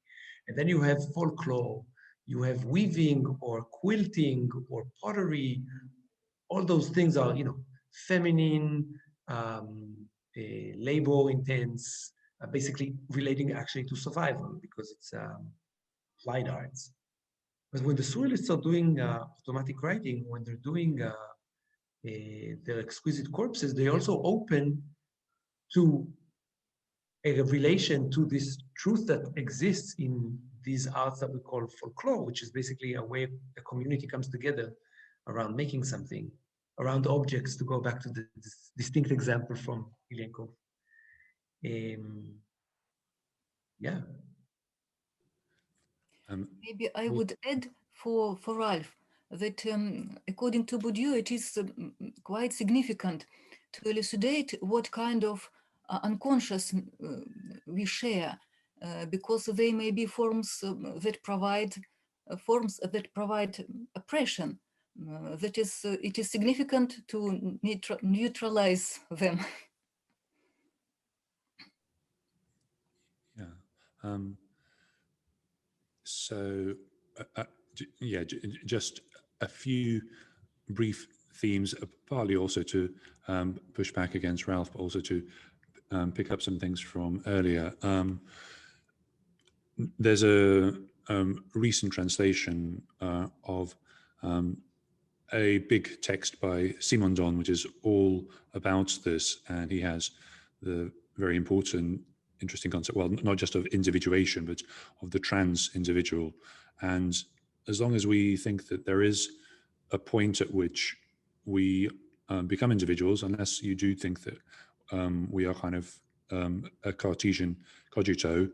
And then you have folklore, you have weaving or quilting or pottery. All those things are, you know, feminine, labor intense, basically relating actually to survival because it's applied arts. But when the surrealists are doing automatic writing, when they're doing their exquisite corpses, they also open to a relation to this truth that exists in these arts that we call folklore, which is basically a way a community comes together around making something, around objects, to go back to the distinct example from Ilyenkov. Yeah. Maybe I would add for Ralph that according to Bourdieu, it is quite significant to elucidate what kind of unconscious we share, because they may be forms that provide oppression. That is, it is significant to neutralize them. Yeah. So, yeah, just a few brief themes, partly also to push back against Ralph, but also to pick up some things from earlier. There's a recent translation of a big text by Simondon, which is all about this, and he has the very important, interesting concept, well, not just of individuation, but of the trans individual. And as long as we think that there is a point at which we become individuals, unless you do think that we are kind of a Cartesian cogito,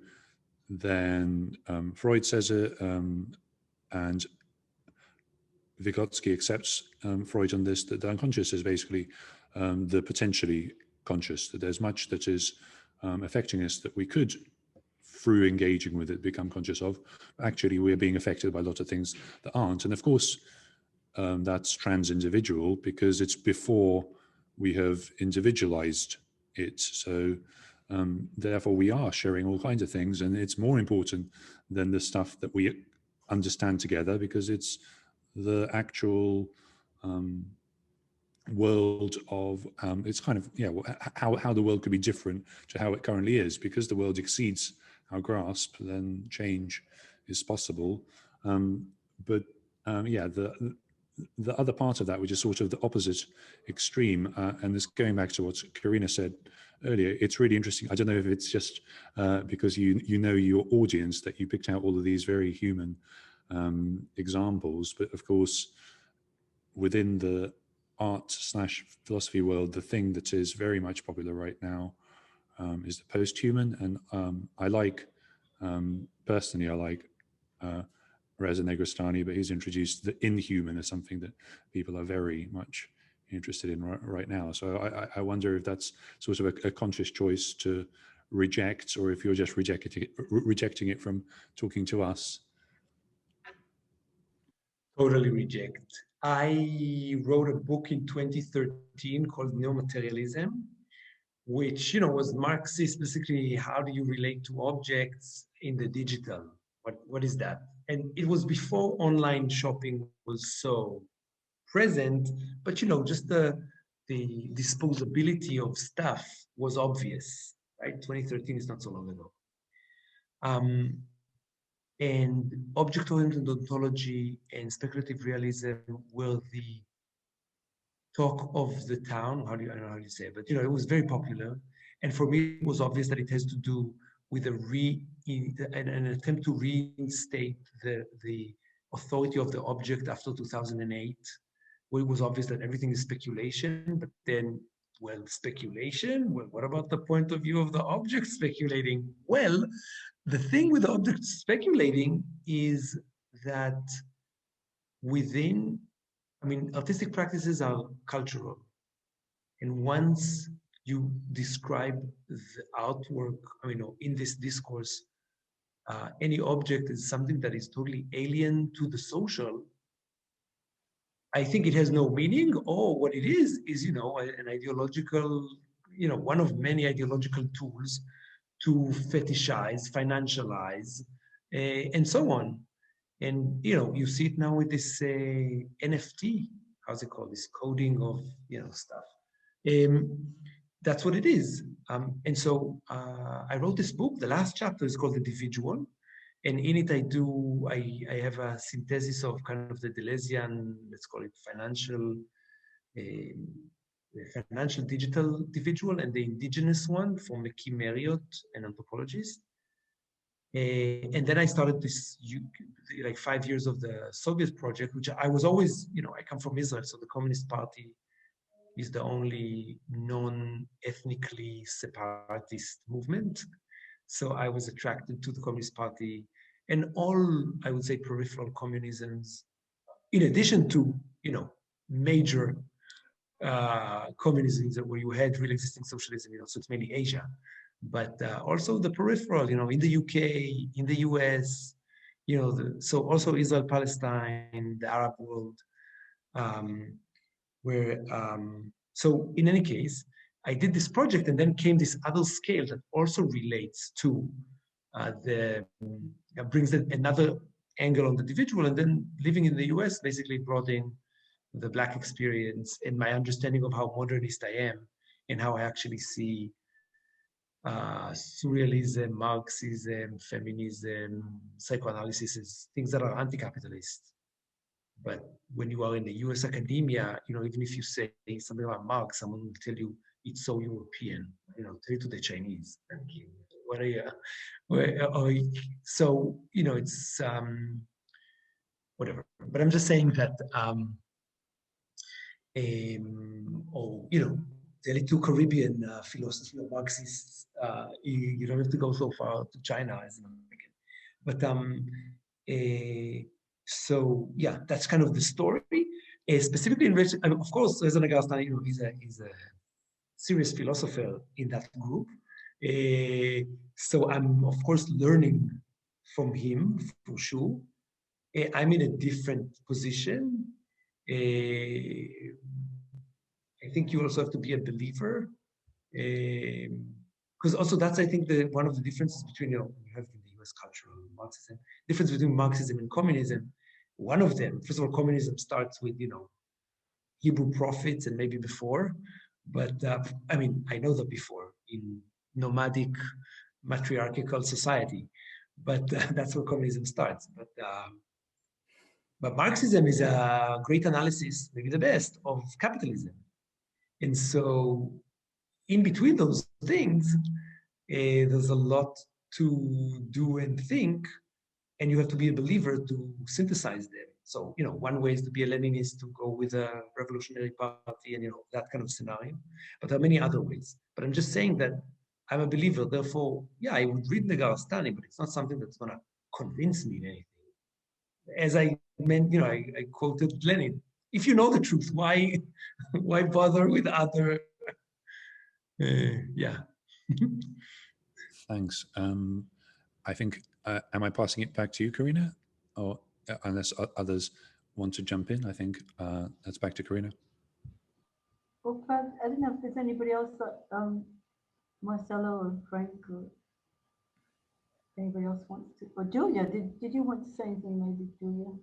then Freud says it, and Vygotsky accepts Freud on this, that the unconscious is basically the potentially conscious, that there's much that is affecting us that we could, through engaging with it, become conscious of. Actually, we're being affected by a lot of things that aren't. And of course, that's trans-individual because it's before we have individualized it. So therefore, we are sharing all kinds of things, and it's more important than the stuff that we understand together because it's the actual world of it's kind of, yeah, how the world could be different to how it currently is, because the world exceeds our grasp, then change is possible. Yeah, the other part of that, which is sort of the opposite extreme, and this going back to what Karina said earlier, it's really interesting. I don't know if it's just because you know your audience that you picked out all of these very human examples, but of course, within the art/philosophy world, the thing that is very much popular right now is the post-human, and I like, personally, I like Reza Negrestani, but he's introduced the inhuman as something that people are very much interested in right now. So I wonder if that's sort of a conscious choice to reject, or if you're just rejecting it from talking to us. Totally reject. I wrote a book in 2013 called Materialism, which, you know, was Marxist. Basically, how do you relate to objects in the digital? What is that? And it was before online shopping was so present, but, you know, just the disposability of stuff was obvious, right? 2013 is not so long ago. And object-oriented ontology and speculative realism were the talk of the town. I don't know how you say it, but, you know, it was very popular. And for me, it was obvious that it has to do with an attempt to reinstate the authority of the object after 2008, where it was obvious that everything is speculation. But then, well, speculation, well, what about the point of view of the object speculating? Well, the thing with the object speculating is that within, I mean, artistic practices are cultural. And once you describe the artwork, I mean, in this discourse, any object is something that is totally alien to the social, I think it has no meaning. Or what it is, you know, an ideological, you know, one of many ideological tools to fetishize, financialize, and so on. And, you know, you see it now with this NFT, how's it called, this coding of, you know, stuff. That's what it is. And so I wrote this book. The last chapter is called The Dividual. And in it, I have a synthesis of kind of the Deleuzian, let's call it financial digital dividual, and the indigenous one from McKee Marriott, an anthropologist. And then I started this, like 5 years of the Soviet project, which I was always, you know, I come from Israel, so the Communist Party is the only non-ethnically separatist movement. So I was attracted to the Communist Party and all, I would say, peripheral communisms, in addition to, you know, major communisms where you had real existing socialism, you know, so it's mainly Asia, but also the peripheral, you know, in the UK, in the US, you know, so also Israel, Palestine, the Arab world, so in any case, I did this project, and then came this other scale that also relates to brings another angle on the individual, and then living in the US basically brought in the Black experience and my understanding of how modernist I am and how I actually see surrealism, Marxism, feminism, psychoanalysis as things that are anti-capitalist. But when you are in the US academia, you know, even if you say something about Marx, someone will tell you it's so European, you know, tell it to the Chinese. What are you? So, you know, it's whatever. But I'm just saying that, you know, tell it to Caribbean philosophy or Marxists. You don't have to go so far to China as an American. But so yeah, that's kind of the story. Specifically, of course, Reza Negrestani, you know, he's a serious philosopher in that group. So I'm, of course, learning from him for sure. I'm in a different position. I think you also have to be a believer, because also that's, I think, one of the differences between, you know, you have in the US cultural Marxism, difference between Marxism and communism. One of them, first of all, communism starts with, you know, Hebrew prophets and maybe before, but I mean, I know that before in nomadic matriarchal society, but that's where communism starts. But Marxism is a great analysis, maybe the best, of capitalism. And so in between those things, there's a lot to do and think. and you have to be a believer to synthesize them. So, one way is to be a Leninist, to go with a revolutionary party and, that kind of scenario. But there are many other ways. But I'm just saying that I'm a believer. Therefore, yeah, I would read Negarastani, but it's not something that's going to convince me in anything. As I meant, I quoted Lenin. If you know the truth, why bother with other? Yeah. Thanks. I think, am I passing it back to you, Karina? Or unless others want to jump in, I think that's back to Karina. Well, perhaps, I don't know if there's anybody else, Marcelo or Frank or anybody else wants to, or Julia, did you want to say anything, maybe, Julia?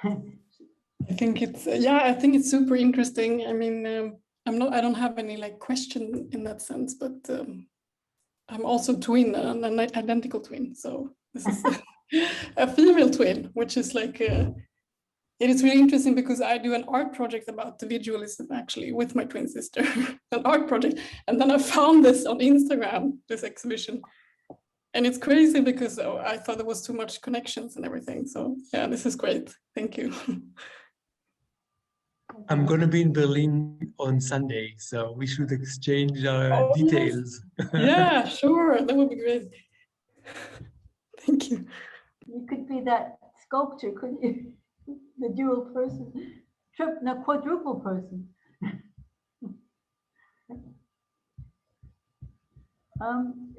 I think it's I think it's super interesting. I mean, I don't have any like question in that sense, but I'm also twin, an identical twin. So this is a female twin, which is like it is really interesting because I do an art project about Dividualism actually with my twin sister, an art project, and then I found this on Instagram, this exhibition. And it's crazy because I thought there was too much connections and everything. So yeah, this is great. Thank you. I'm going to be in Berlin on Sunday, so we should exchange our details. Yes. Yeah, sure. That would be great. Thank you. You could be that sculpture, couldn't you? The dual person, quadruple person.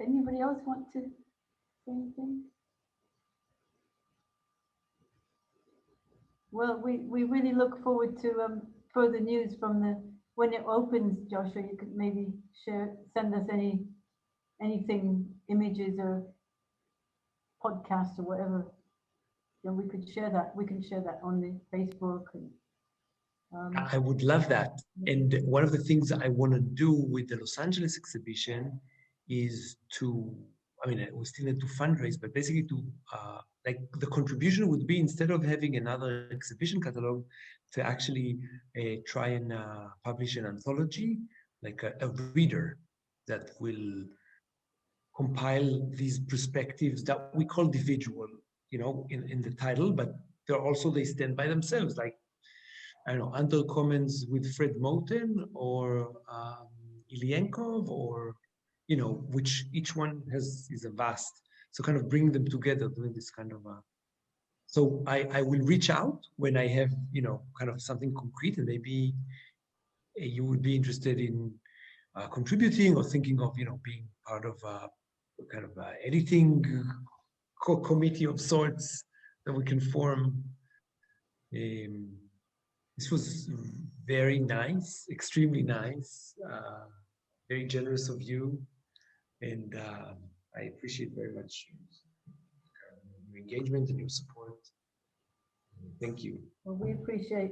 Anybody else want to say anything? Well, we really look forward to further news from when it opens, Joshua. You could maybe send us anything, images or podcasts or whatever. Then we could share that. We can share that on the Facebook. And, I would love that. And one of the things I want to do with the Los Angeles exhibition is we still need to fundraise, but basically to like the contribution would be, instead of having another exhibition catalog, to actually try and publish an anthology, like a reader that will compile these perspectives that we call Dividual, in the title, but they stand by themselves, like, I don't know, Under Comments with Fred Moten or Ilyenkov, or, which each one is a vast, so kind of bring them together, doing this kind of so I will reach out when I have, kind of something concrete, and maybe you would be interested in contributing or thinking of, being part of kind of editing committee of sorts that we can form. This was very nice, extremely nice, very generous of you, and I appreciate very much your engagement and your support. Thank you. well, we appreciate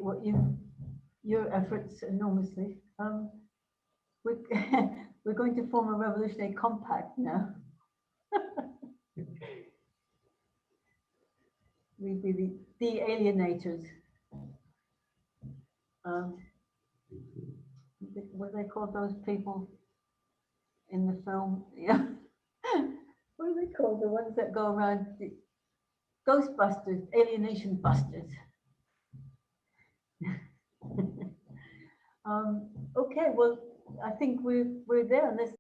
your efforts enormously. We're going to form a revolutionary compact now. We'd be the alienators. What do they call those people in the film? Yeah. What are they called? The ones that go around, the Ghostbusters, alienation busters. Okay, well, I think we're there, unless